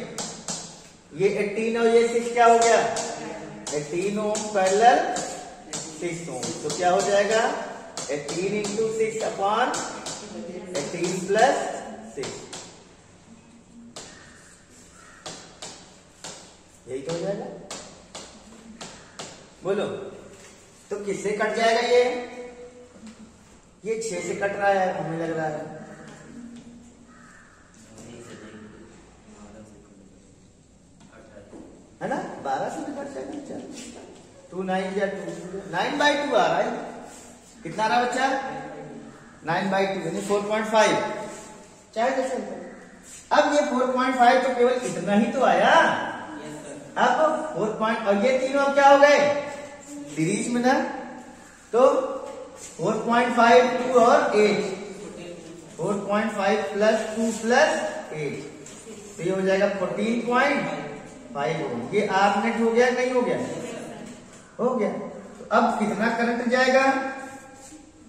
ये 18 और ये 6 क्या हो गया? 18 ओम पैरेलल 6 ओम। तो क्या हो जाएगा? 18 इंटू 6 अपॉन 18 प्लस 6, यही तो हो जाएगा। बोलो, तो किससे कट जाएगा ये 6 से कट रहा है, हमें लग रहा है। है ना, 12 से भी कट जाएगा। चल 2 9 या 2 9/2 आ रहा है। कितना आ रहा बच्चा? 9/2 यानी 4.5, चाहे जैसे। अब ये 4.5 तो केवल इतना ही तो आया। अब 4 और ये तीनों अब क्या हो गए? सीरीज में ना, तो 4.5 2 और 8, 4.5 प्लस 2 प्लस 8, तो ये हो जाएगा 14.5 ओम। ये आर नेट हो गया, नहीं हो गया? हो गया। तो अब कितना करंट जाएगा?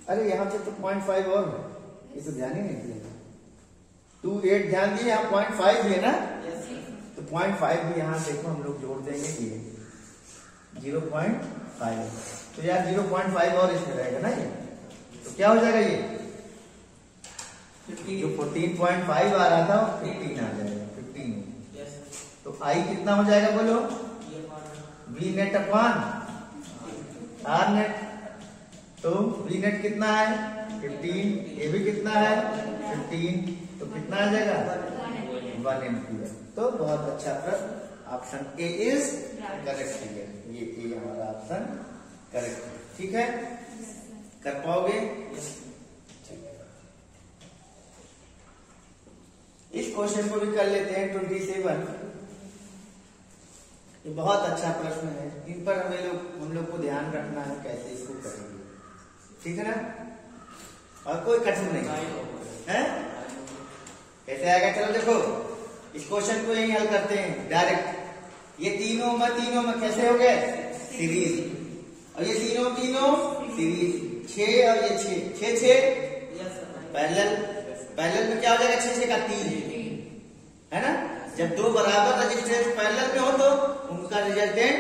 अरे यहाँ पे तो 0.5 और है, ये तो ध्यान ही नहीं दिया। 2 8 ध्यान दिए, यहाँ 0.5 भी है ना, तो 0.5 भी यहाँ देखो हम लोग जोड़ देंगे, ये 0.5, तो यार 0.5 और इसमें रहेगा ना ये, तो क्या हो जाएगा? ये जो 14.5 आ रहा था वो 15 आ जाएगा, 15। तो आई कितना हो जाएगा बोलो? V net upon R net. तो वी नेट कितना है? 15, ये भी कितना है? 15, तो कितना आ जाएगा? 1 एम्पीयर। तो बहुत अच्छा प्रश्न, ऑप्शन ए इज करेक्ट है। ये ए हमारा ऑप्शन करेक्ट है। ठीक है, कर पाओगे? इस क्वेश्चन को भी कर लेते हैं। 27, ये बहुत अच्छा प्रश्न है, इन पर हम लोग को ध्यान रखना है कैसे इसको करेंगे। ठीक है ना, और कोई कठिन नहीं है। कैसे आएगा? चलो देखो, इस क्वेश्चन को यही हल करते हैं डायरेक्ट। ये तीनों में कैसे हो गए? सीरीज, और ये तीनों सीरीज, 6 और ये 6 पैरेलल में क्या हो जाएगा? 6 का 3, है ना। जब 2 बराबर रजिस्टेंस पैरेलल में हो तो उनका रिजल्टेंट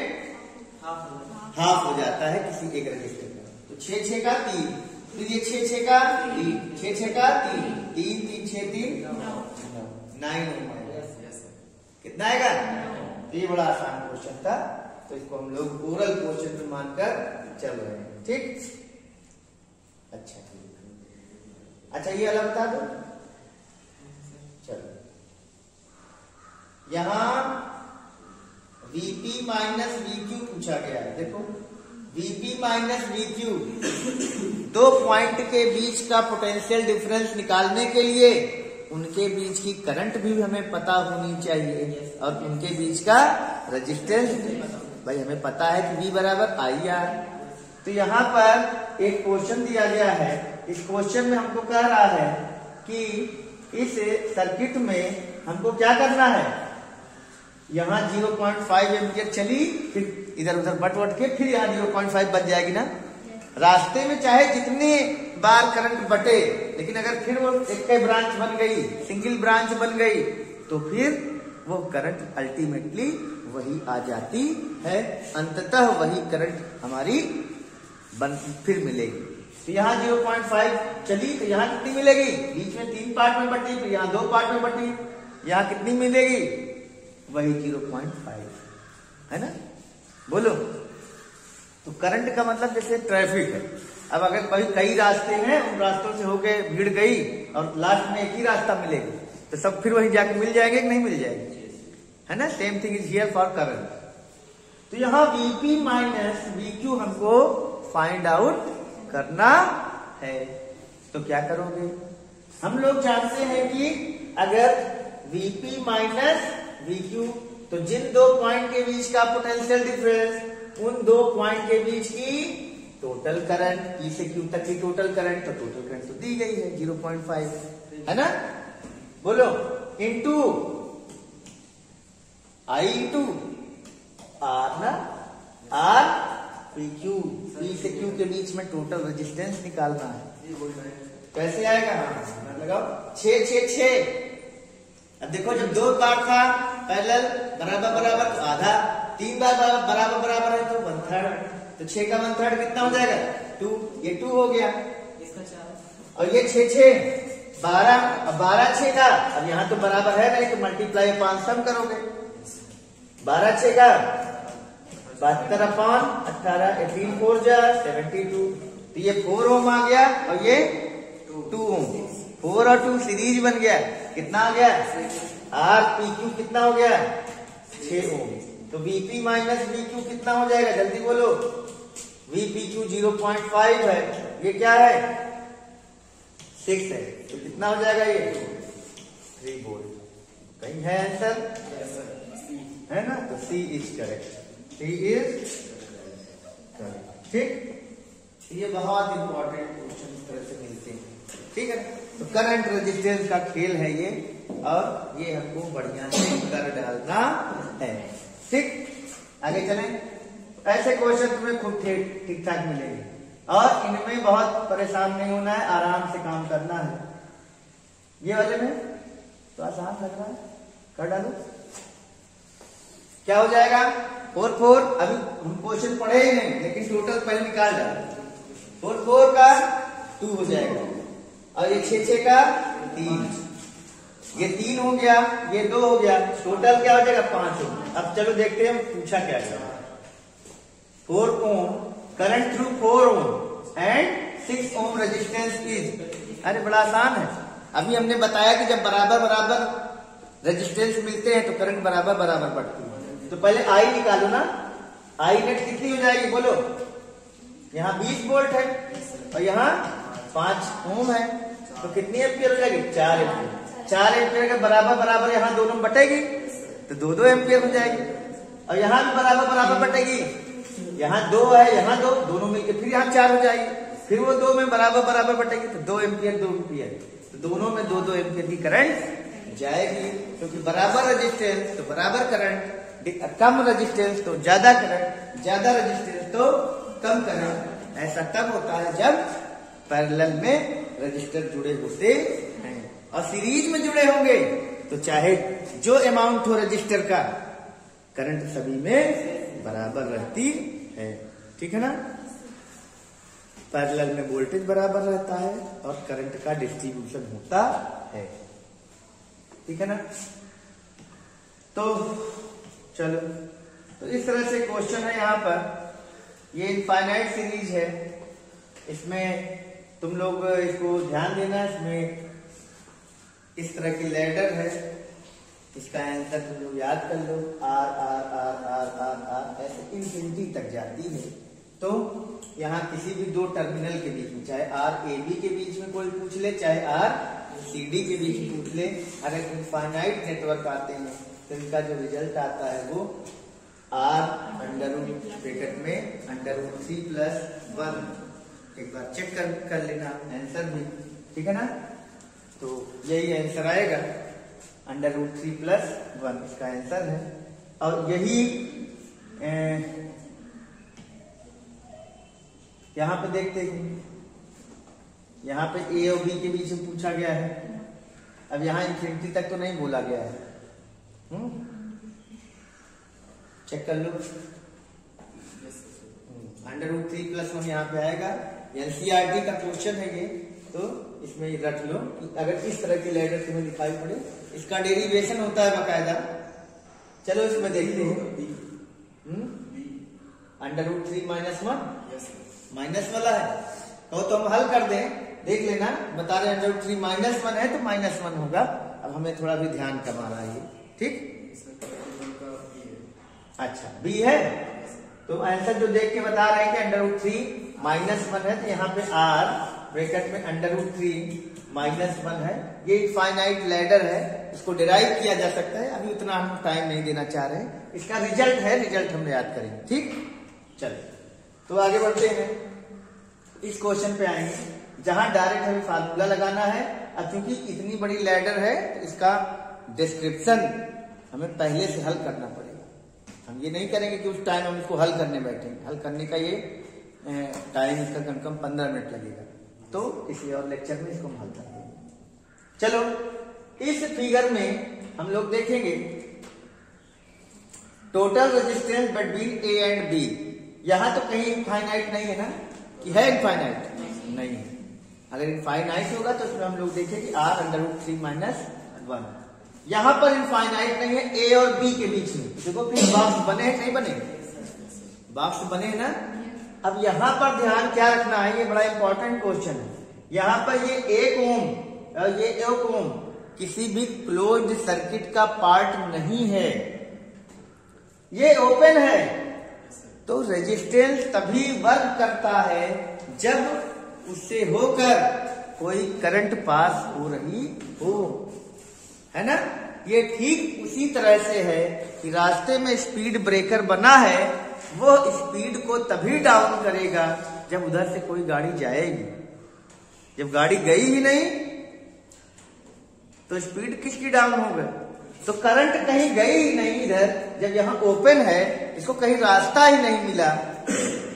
हाफ हो जाता है किसी एक रजिस्टर का। तो 6 का 3, फिर ये 6 का 3, 6 का 3, 3 3 6 3 9 9। कितना आएगा? तो ये बड़ा आसान क्वेश्चन था, तो इसको हम लोग ओरल क्वेश्चन पे मानकर चल रहे हैं। ठीक, अच्छा ये अलग बता दो। चलो, यहां VP माइनस VQ पूछा गया है। देखो, VP माइनस VQ, 2 पॉइंट के बीच का पोटेंशियल डिफरेंस निकालने के लिए उनके बीच की करंट भी हमें पता होनी चाहिए, और उनके बीच का रेजिस्टेंस भाई हमें पता है कि V बराबर IR। तो यहाँ पर एक क्वेश्चन दिया गया है। इस क्वेश्चन में हमको कह रहा है कि इस सर्किट में हमको क्या करना है? यहाँ 0.5 एम्पियर चली, फिर इधर उधर बट के फिर यहाँ 0.5 बच जाएगी ना। रास्ते में चाहे जितने बार करंट बटे, लेकिन अगर फिर वो एक ब्रांच बन गई, सिंगल ब्रांच बन गई, तो फिर वो करंट अल्टीमेटली वही आ जाती है। अंततः वही करंट हमारी फिर मिलेगी। तो यहाँ 0.5 चली, तो यहाँ कितनी मिलेगी? बीच में 3 पार्ट में बटी, फिर यहाँ 2 पार्ट में बटी, यहाँ कितनी मिलेगी? वही 0.5, है ना। बोलो, तो करंट का मतलब जैसे ट्रैफिक है। अब अगर कई रास्ते हैं, उन रास्तों से होके भीड़ गई और लास्ट में एक ही रास्ता मिलेगी, तो सब फिर वहीं जाके मिल जाएंगे कि नहीं मिल जाएंगे? है ना। Same thing is here for current. तो यहाँ VP माइनस VQ हमको फाइंड आउट करना है। तो क्या करोगे? हम लोग जानते हैं कि अगर VP माइनस VQ, तो जिन 2 पॉइंट के बीच का पोटेंशियल डिफरेंस, उन 2 पॉइंट के बीच की टोटल करंट, P से Q तक की टोटल करंट, तो टोटल करंट तो दी गई है 0.5, है ना? बोलो इनटू I इंटू R ना, R PQ, P से Q के बीच में टोटल रेजिस्टेंस निकालना है। कैसे आएगा? हाँ लगाओ, 6 6 6। अब देखो जब 2 पार्ट था पैरेलल बराबर बराबर तो आधा, 3 बार बराबर बराबर है तो 1/3, तो 6 का 1/3 कितना हो जाएगा? 2, ये 2 हो गया, और ये 6 6 12, अब 12 6 का, अब यहाँ तो बराबर है नहीं तो मल्टीप्लाई 5 सम करोगे, 12 6 का 72/18, 18 4 जा 72, तो ये 4 ओम आ गया और ये 2 ओम, 4 और 2 सीरीज बन गया, कितना आ गया? आर पी क्यू कितना हो गया? 6 ओम। तो वीपी माइनस वीक्यू कितना हो जाएगा? जल्दी बोलो। वीपीक्यू 0.5 है, ये क्या है? 6 है, तो कितना हो जाएगा ये? 3 वोल्ट। कहीं है आंसर? है ना? तो C is correct, C is correct. ठीक, ये बहुत इंपॉर्टेंट क्वेश्चन इस तरह से मिलते हैं। ठीक है, तो करंट रेजिस्टेंस का खेल है ये, और ये हमको बढ़िया से कर डालना है। ठीक, आगे चलें। ऐसे क्वेश्चन तुम्हें खुद ठीक ठाक मिलेंगे, और इनमें बहुत परेशान नहीं होना है, आराम से काम करना है। ये वाले में तो आसान लग रहा है, कर डालो। क्या हो जाएगा? 4 4, अभी हम क्वेश्चन पढ़े ही नहीं, लेकिन टोटल पहले निकाल डालो। 4 4 का 2 हो जाएगा, और ये 6 6 का 3, ये 3 हो गया, ये 2 हो गया, टोटल क्या हो जाएगा? 5 ओम। अब चलो देखते हैं पूछा क्या है। 4 ohm current through 4 ohm and 6 ohm resistance is. अरे बड़ा आसान है, अभी हमने बताया कि जब बराबर बराबर रेजिस्टेंस मिलते हैं तो करंट बराबर बराबर बढ़ती है। तो पहले आई निकालो ना, आई नेट कितनी हो जाएगी बोलो? यहाँ 20 वोल्ट है और यहाँ 5 ओम है, तो कितनी एम्पियर हो जाएगी? 4 एम्पियर। 4 एम्पियर के बराबर बराबर यहाँ दोनों बटेगी तो 2 एम्पियर हो जाएगी, और यहाँ भी बराबर बराबर बटेगी, यहाँ 2 है यहाँ 2, दोनों मिलकर फिर यहाँ 4 हो जाएगी, फिर वो 2 में बराबर बराबर बटेगी तो 2 एम्पियर 2 एम्पियर, तो दोनों में 2 एम्पियर की करंट जाएगी, क्योंकि बराबर रेजिस्टेंस तो बराबर करंट, कम रेजिस्टेंस तो ज्यादा करंट, ज्यादा रेजिस्टेंस तो कम करंट। ऐसा तब होता है जब पैरेलल में रजिस्टर जुड़े होते हैं, और सीरीज में जुड़े होंगे तो चाहे जो अमाउंट हो रजिस्टर का, करंट सभी में बराबर रहती है। ठीक है ना? पैरेलल में वोल्टेज बराबर रहता है और करंट का डिस्ट्रीब्यूशन होता है। ठीक है ना? तो चलो, तो इस तरह से क्वेश्चन है यहाँ पर। ये इनफाइनाइट सीरीज है, इसमें तुम लोग इसको ध्यान देना, इसमें इस तरह की लैडर है, इसका आंसर तुम लोग याद कर लो, R R R R R R ऐसे इंफिनिटी तक जाती है। तो यहाँ किसी भी 2 टर्मिनल के बीच में, चाहे आर ए बी के बीच में कोई पूछ ले, चाहे आर सी डी के बीच में पूछ ले, अगर इनफाइनाइट नेटवर्क आते हैं तो इनका जो रिजल्ट आता है वो आर √ ब्रैकेट में √3 + 1। एक बार चेक कर लेना आंसर भी। ठीक है ना? तो यही आंसर आएगा, √3 + 1 इसका आंसर है। और यही यहां पे देखते हैं, यहां पे ए और बी के बीच में पूछा गया है। अब यहां इंफिनिटी तक तो नहीं बोला गया है, चेक कर लो। √3 + 1 यहाँ पे आएगा, एनसीईआरटी का क्वेश्चन है ये, तो इसमें रख लो कि अगर इस तरह की लेटर तुम्हें दिखाई पड़े, इसका डेरिवेशन होता है बाकायदा। चलो इसमें देखते हैं। √3 - 1 माइनस वाला है, कहो तो हम हल कर दें, देख लेना। बता रहे √3 - 1 है तो -1 होगा। अब हमें थोड़ा भी ध्यान करवाना है, ठीक? अच्छा, बी है, तो आंसर जो देख के बता रहे हैं कि √3 - 1 है, तो यहाँ पे आर ब्रैकेट में √3 - 1 है। ये इनफाइनाइट लैडर है, इसको डिराइव किया जा सकता है, अभी उतना हम टाइम नहीं देना चाह रहे हैं। इसका रिजल्ट है, रिजल्ट हम याद करेंगे। ठीक, चलो तो आगे बढ़ते हैं। इस क्वेश्चन पे आएंगे जहां डायरेक्ट हमें फार्मूला लगाना है। अब क्योंकि इतनी बड़ी लैडर है तो इसका डिस्क्रिप्शन हमें पहले से हल करना पड़ेगा। हम ये नहीं करेंगे कि उस टाइम हम इसको हल करने बैठेंगे। हल करने का ये टाइम इसका कम से कम 15 मिनट लगेगा, तो किसी और लेक्चर में इसको हम हल कर देंगे। चलो इस फिगर में हम लोग देखेंगे total resistance between A and B. यहां तो कहीं इनफाइनाइट नहीं है ना, कि है इनफाइनाइट? नहीं है। अगर इनफाइनाइट होगा तो उसमें हम लोग देखेंगे r√3 - 1। यहां पर इनफाइनाइट नहीं है ए और बी के बीच में। देखो फिर बॉक्स बने हैं नहीं बने? बॉक्स बने हैं ना। अब यहां पर ध्यान क्या रखना है, ये बड़ा इंपॉर्टेंट क्वेश्चन है। यहां पर ये 1 ओम और ये 1 ओम किसी भी क्लोज्ड सर्किट का पार्ट नहीं है, ये ओपन है। तो रेजिस्टेंस तभी वर्क करता है जब उससे होकर कोई करंट पास हो रही हो, है ना। ये ठीक उसी तरह से है कि रास्ते में स्पीड ब्रेकर बना है, वो स्पीड को तभी डाउन करेगा जब उधर से कोई गाड़ी जाएगी। जब गाड़ी गई ही नहीं तो स्पीड किसकी डाउन होगा? तो करंट कहीं गई ही नहीं इधर, जब यहाँ ओपन है, इसको कहीं रास्ता ही नहीं मिला,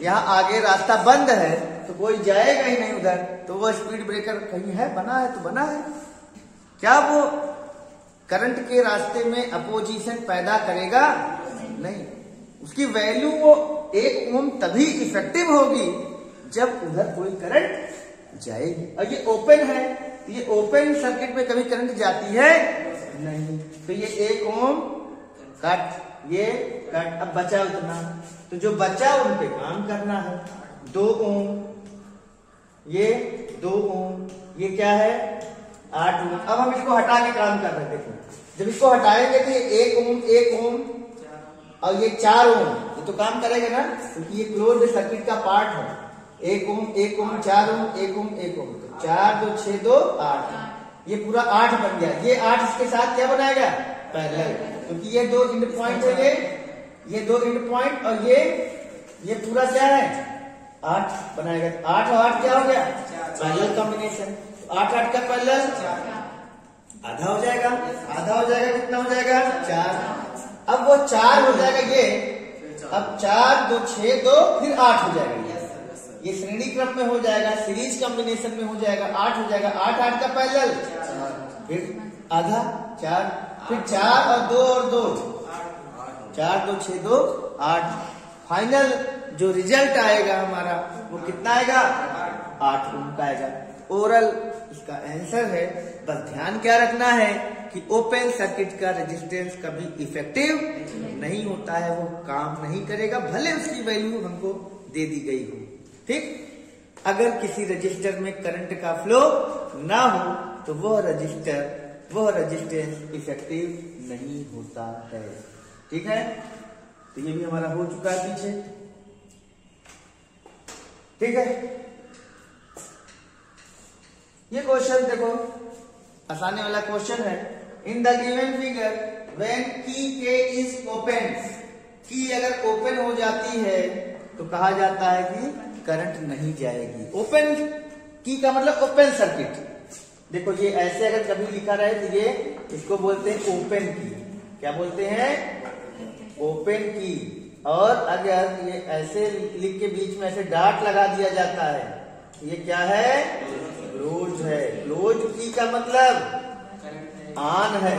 यहाँ आगे रास्ता बंद है तो कोई जाएगा ही नहीं उधर, तो वो स्पीड ब्रेकर कहीं है, बना है तो बना है। क्या वो करंट के रास्ते में अपोजिशन पैदा करेगा? नहीं। उसकी वैल्यू वो 1 ओम तभी इफेक्टिव होगी जब उधर कोई करंट जाएगी। और ये ओपन है, तो ये ओपन सर्किट में कभी करंट जाती है नहीं, तो ये 1 ओम कट, ये कट। अब बचा उतना, तो जो बचा उन पे काम करना है। 2 ओम, ये 2 ओम, ये क्या है 8 ओम। अब हम इसको हटा के काम कर रहे थे। जब इसको हटाएंगे तो ये 1 ओम 1 ओम और ये 4 ओम, ये तो काम करेगा ना, क्योंकि ये क्लोज्ड सर्किट का पार्ट है। 1 ओम 1 ओम 4 ओम 1 ओम 1 ओम, तो 4 2 6 2 8, ये पूरा 8 बन गया। ये 8 इसके साथ क्या बनाएगा? पैरेलल, क्योंकि ये 2 एंड पॉइंट है, ये 2 एंड पॉइंट और ये पूरा क्या है 8 बनाएगा। 8 और 8 क्या हो गया? Parallel combination. 8 8 का पैरेलल आधा हो जाएगा, आधा हो जाएगा, कितना हो जाएगा 4। अब वो 4 हो जाएगा ये, अब 4 2 6 2 फिर 8 हो जाएगा। ये श्रेणी क्रम में हो जाएगा, सीरीज कॉम्बिनेशन में हो जाएगा, 8 हो जाएगा। 8 8 का पैरेलल, फिर आधा 4, फिर 4 और 2 और 2, 4 2 6 2 8। फाइनल जो रिजल्ट आएगा हमारा वो कितना आएगा? 8 ओम का आएगा। ओरल इसका आंसर है। बस ध्यान क्या रखना है कि ओपन सर्किट का रेजिस्टेंस कभी इफेक्टिव नहीं होता है, वो काम नहीं करेगा, भले उसकी वैल्यू हमको दे दी गई हो। ठीक। अगर किसी रजिस्टर में करंट का फ्लो ना हो तो वह रेजिस्टेंस इफेक्टिव नहीं होता है। ठीक है, तो ये भी हमारा हो चुका है पीछे। ठीक है, ये क्वेश्चन देखो आसानी वाला क्वेश्चन है। In the given figure when की के इज ओपन, की अगर ओपन हो जाती है तो कहा जाता है कि करंट नहीं जाएगी। ओपन की का मतलब ओपन सर्किट। देखो ये ऐसे अगर कभी लिखा रहे तो ये इसको बोलते हैं ओपन की। क्या बोलते हैं? ओपन की। और अगर ये ऐसे लिख के बीच में ऐसे डॉट लगा दिया जाता है, ये क्या है? क्लोज है। क्लोज की का मतलब ऑन है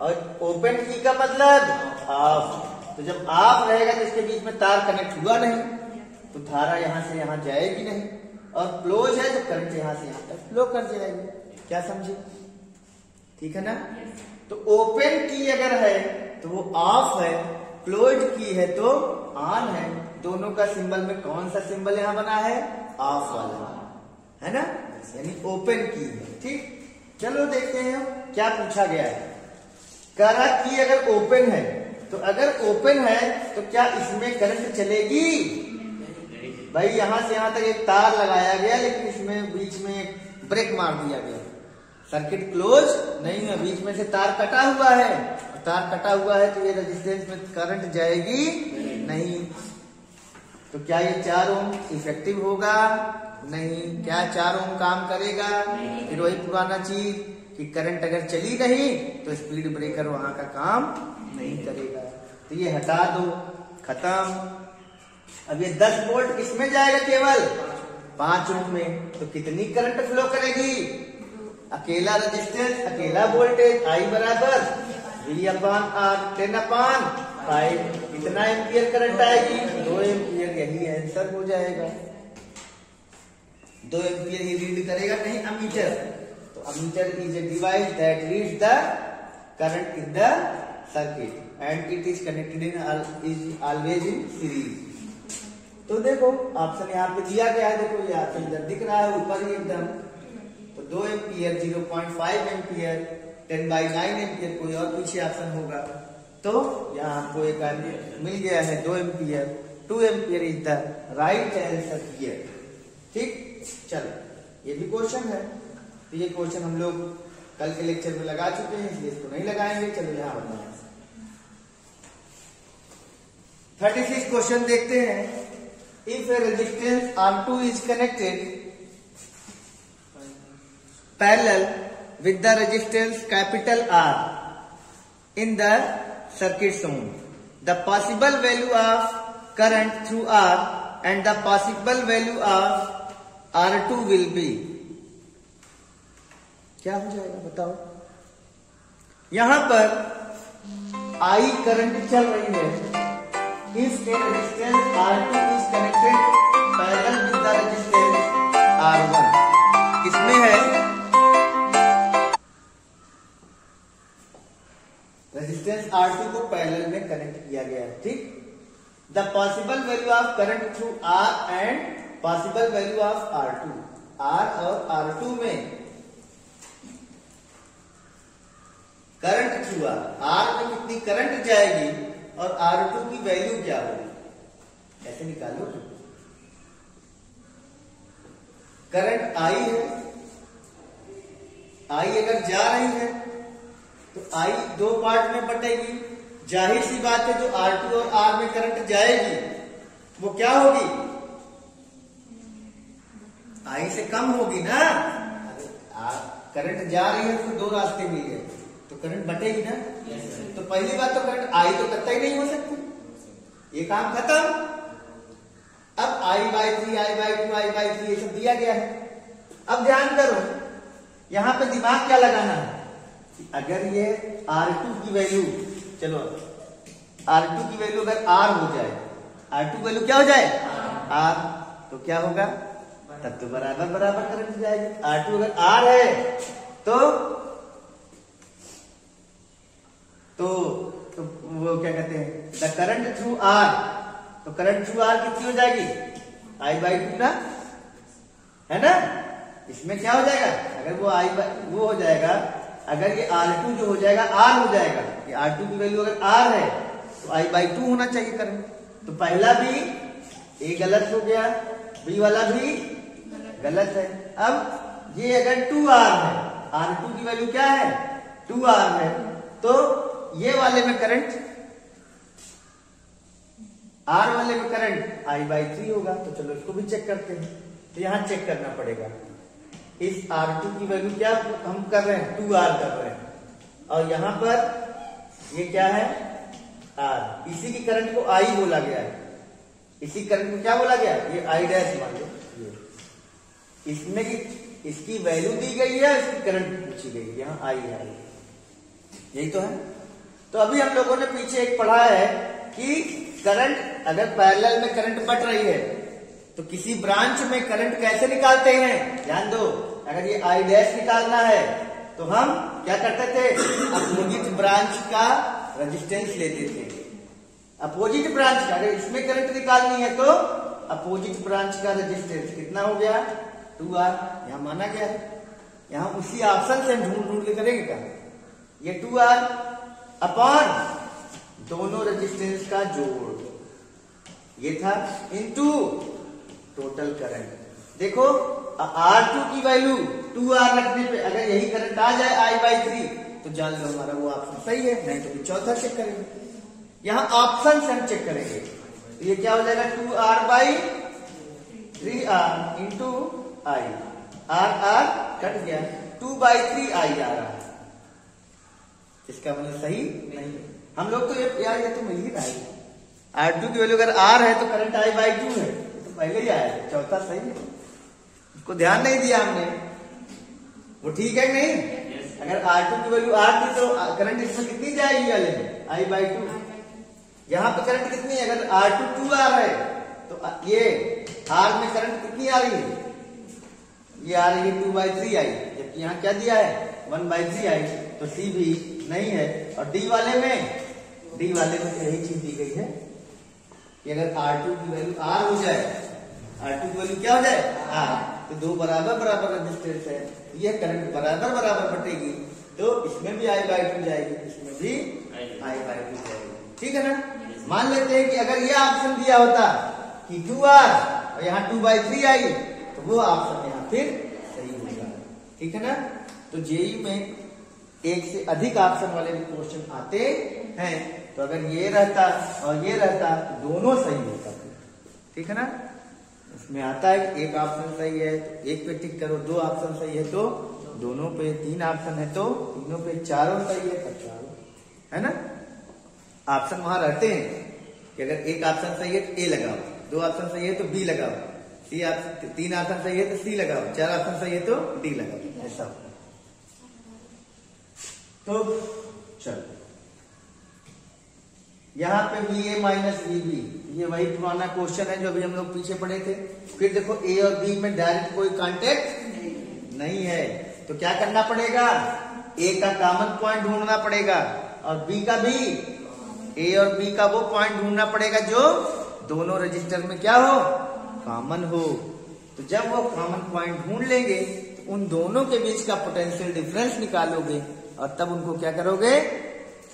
और ओपन की का मतलब ऑफ। तो जब ऑफ रहेगा तो इसके बीच में तार कनेक्ट हुआ नहीं, तो धारा यहां से यहां जाएगी नहीं, और क्लोज है तो करंट यहां से यहां तक फ्लो कर जाएगी। क्या समझे? ठीक है ना। तो ओपन की अगर है तो वो ऑफ है, क्लोज की है तो ऑन है। दोनों का सिंबल में कौन सा सिंबल यहां बना है? ऑफ वाला, है ना, यानी ओपन की है। ठीक, चलो देखते हैं क्या पूछा गया है। कह रहा की अगर ओपन है, तो अगर ओपन है तो क्या इसमें करंट चलेगी? भाई यहां से यहां तक एक तार लगाया गया, लेकिन इसमें बीच में ब्रेक मार दिया गया। सर्किट क्लोज नहीं है, बीच में से तार कटा हुआ है, तार कटा हुआ है तो ये रेजिस्टेंस में करंट जाएगी नहीं। तो क्या ये 4 ओम इफेक्टिव होगा? नहीं। क्या 4 ओम काम करेगा? फिर वही पुराना चीज कि करंट अगर चली नहीं तो स्पीड ब्रेकर वहां का काम नहीं करेगा। तो ये हटा दो, खत्म। अब ये 10 वोल्ट किसमें जाएगा? केवल 5 ओम में। तो कितनी करंट फ्लो करेगी? अकेला रेजिस्टेंस, अकेला वोल्टेज I बराबर V/R 10/5। कितना एम्पियर करंट आएगी? 2 एम्पियर। यही आंसर हो जाएगा। 2 एम्पियर ही रीड करेगा कहीं अमीटर। तो ammeter is a device that reads the current in the circuit and it is connected is always in series. तो देखो ऑप्शन यहाँ पे दिया गया है, देखो ये ऑप्शन इधर दिख रहा है ऊपर ही एकदम। तो 2 एम्पियर, 0.5 एम्पियर, 10/9 एम्पियर, कोई और पीछे ऑप्शन होगा। तो यहाँ आपको एक मिल गया है 2 ampere. 2 ampere is the right answer here. ठीक, चलो ये भी क्वेश्चन है। तो ये क्वेश्चन हम लोग कल के लेक्चर में लगा चुके हैं, इसलिए इसको नहीं लगाएंगे। चलो यहाँ बनाए 36 क्वेश्चन देखते हैं। If A resistance R2 is connected parallel with the resistance capital R in the circuit shown, the possible value of current through R and the possible value of R2 will be, क्या हो जाएगा बताओ? यहां पर I current चल रही है। If a resistance R2 is connected parallel with the resistance R1, किसमें है? रेजिस्टेंस R2 को पैरेलल में कनेक्ट किया गया है। ठीक, the possible value of current through R and possible value of R2। R और R2 में करंट थ्रू R में कितनी करंट जाएगी और R2 की वैल्यू क्या होगी, ऐसे निकालो। करंट I है, I अगर जा रही है तो I 2 पार्ट में बटेगी। जाहिर सी बात है जो R2 और R में करंट जाएगी वो क्या होगी? I से कम होगी ना। करंट जा रही है तो 2 रास्ते मिल गए तो करंट बटेगी ना। तो पहली बात तो करंट I तो कतई नहीं हो सकती, ये काम खत्म। अब I/3, I/2, I/3 ये सब दिया गया है। अब ध्यान करो, यहां पे दिमाग क्या लगाना है? अगर ये R2 की वैल्यू, चलो R2 की वैल्यू अगर R हो जाए, R2 वैल्यू क्या हो जाए? R, तो क्या होगा? तब तो बराबर बराबर करंट जाएगी। R2 अगर R है तो वो क्या कहते हैं, द करंट थ्रू R, तो करंट थ्रू R कितनी हो जाएगी? I/2 ना, है ना। इसमें क्या हो जाएगा? अगर वो हो जाएगा, अगर ये R2 जो हो जाएगा R हो जाएगा, ये R2 की वैल्यू अगर R है तो I/2 होना चाहिए करंट। तो पहला भी ए गलत हो गया, बी वाला भी गलत है। अब ये अगर 2R है, R2 की वैल्यू क्या है? 2R है, तो ये वाले में करंट, R वाले में करंट I/3 होगा। तो चलो इसको भी चेक करते हैं। तो यहां चेक करना पड़ेगा, इस R2 की वैल्यू क्या हम कर रहे हैं? 2R कर रहे हैं, और यहां पर ये क्या है? R। इसी की करंट को I बोला गया है, इसी करंट को क्या बोला गया? ये I' मान लो। इसमें इसकी वैल्यू दी गई है, इसकी करंट पूछी गई है, यहाँ I है, यही तो है। तो अभी हम लोगों ने पीछे एक पढ़ा है कि करंट अगर पैरेलल में करंट बट रही है तो किसी ब्रांच में करंट कैसे निकालते हैं? ध्यान दो, अगर ये I' निकालना है तो हम क्या करते थे? अपोजिट ब्रांच का रेजिस्टेंस लेते थे। अपोजिट ब्रांच का, अगर इसमें करंट निकालनी है तो अपोजिट ब्रांच का रेजिस्टेंस कितना हो गया? 2R। यहां माना गया है, यहां उसी ऑप्शन से हम ढूंढ के करेंगे क्या? ये 2R अपॉन दोनों रेजिस्टेंस का जोड़, ये था, इनटू टोटल करंट। देखो R2 की वैल्यू 2R रखने पे अगर यही करंट आ जाए I/3 तो जान लो हमारा वो ऑप्शन सही है, नहीं तो चौथा चेक करेंगे। यहां ऑप्शन से हम चेक करेंगे, तो ये क्या हो जाएगा? 2R/, 3R इंटू आई, R कट गया, 2/3 आई आ रहा है। इसका मतलब सही नहीं। हम लोग तो ये तो मिल ही रहा है। R2 की वैल्यू अगर R है तो करंट I/2 है, तो पहले ही आया है, चौथा सही है। उसको ध्यान नहीं दिया हमने, वो ठीक है नहीं। अगर R2 की वैल्यू R थी तो करंट इसमें कितनी जाएगी वाले में, I/2। यहाँ पे करंट कितनी है, अगर R2 2R है तो ये R में करंट कितनी आ रही है, ये आ रही है 2/3 आई, जबकि यहाँ क्या दिया है 1/3 आई, तो C भी नहीं है। और D वाले में यही चीज दी गई है कि अगर R2 की वैल्यू R हो जाए, R2 की वैल्यू क्या हो जाए R, तो दो बराबर रेजिस्टेंस है, ये करंट बराबर बटेगी, तो इसमें भी I/2 जाएगी, इसमें भी I/2 जाएगी। ठीक है ना। मान लेते हैं कि अगर ये ऑप्शन दिया होता कि 2R और यहाँ 2/3 आई, तो वो ऑप्शन यहाँ फिर सही होगा। ठीक है ना। तो जेईई में एक से अधिक ऑप्शन वाले भी क्वेश्चन आते हैं, तो अगर ये रहता और ये रहता तो दोनों सही होता। ठीक है ना। उसमें आता है कि एक ऑप्शन सही है तो एक पे टिक करो, दो ऑप्शन सही है तो दोनों पे, तीन ऑप्शन है तो तीनों पे, चारों सही है तो चारों, है ना। ऑप्शन वहां रहते हैं कि अगर एक ऑप्शन सही है तो ए लगाओ, दो ऑप्शन सही है तो बी लगाओ, तीन ऑप्शन सही है तो सी लगाओ, चार ऑप्शन सही है तो डी लगाओ, ऐसा। तो चलो यहां पे VA माइनस VB, ये वही पुराना क्वेश्चन है जो अभी हम लोग पीछे पढ़े थे। फिर देखो A और B में डायरेक्ट कोई कांटेक्ट नहीं है, तो क्या करना पड़ेगा, A का कॉमन पॉइंट ढूंढना पड़ेगा और B का भी, A और B का वो पॉइंट ढूंढना पड़ेगा जो दोनों रजिस्टर में क्या हो, कॉमन हो। तो जब वो कॉमन पॉइंट ढूंढ लेंगे तो उन दोनों के बीच का पोटेंशियल डिफरेंस निकालोगे और तब उनको क्या करोगे,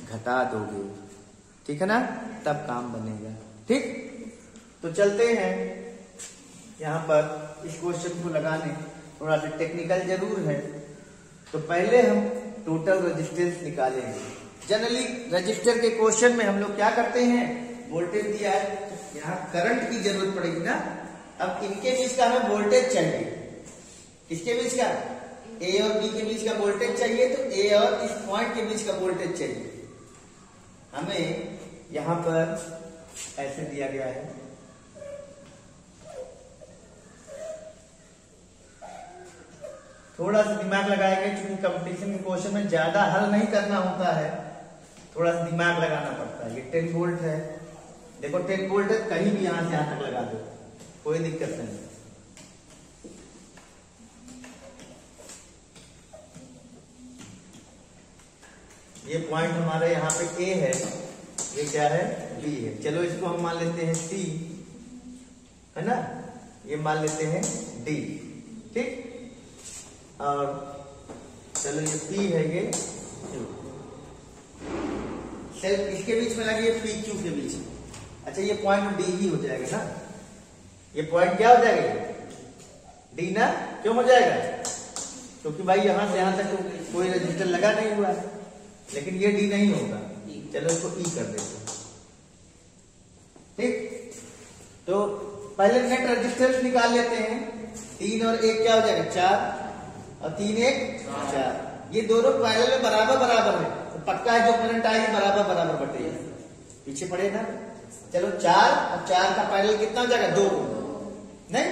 घटा दोगे। ठीक है ना, तब काम बनेगा। ठीक, तो चलते हैं यहां पर इस क्वेश्चन को लगाने, थोड़ा सा टेक्निकल जरूर है। तो पहले हम टोटल रेजिस्टेंस निकालेंगे। जनरली रजिस्टर के क्वेश्चन में हम लोग क्या करते हैं, वोल्टेज दिया है तो यहाँ करंट की जरूरत पड़ेगी ना। अब इनके बीच का हमें वोल्टेज चाहिए, किसके बीच का, ए और बी के बीच का वोल्टेज चाहिए, तो ए और इस पॉइंट के बीच का वोल्टेज चाहिए। हमें यहां पर ऐसे दिया गया है, थोड़ा सा दिमाग लगाएंगे क्योंकि कंपटीशन के क्वेश्चन में ज्यादा हल नहीं करना होता है, थोड़ा सा दिमाग लगाना पड़ता है। ये 10 वोल्ट है, देखो 10 वोल्ट है, कहीं भी यहां से यहां तक लगा दो, कोई दिक्कत नहीं। ये पॉइंट हमारे यहाँ पे A है, ये क्या है B है। चलो इसको हम मान लेते हैं C, है ना, ये मान लेते हैं D। ठीक, और चलो ये P है, ये Q, सेल्फ इसके बीच में लगी PQ के बीच में। अच्छा ये पॉइंट D ही हो जाएगा ना, ये पॉइंट क्या हो जाएगा, D ना, क्यों हो जाएगा, क्योंकि भाई यहां से यहां तक तो कोई रजिस्टर लगा नहीं हुआ है, लेकिन ये D नहीं होगा। चलो इसको E कर देते हैं। ठीक, तो पहले नेट रेजिस्टेंस निकाल लेते हैं। 3 और 1 क्या हो जाएगा 4, और 3 1 4, ये दोनों पैरेलल में बराबर है, तो पक्का है जो करंट आएगी बराबर बटेगा, पीछे पड़े ना। चलो 4 और 4 का पैरेलल कितना हो जाएगा 2, नहीं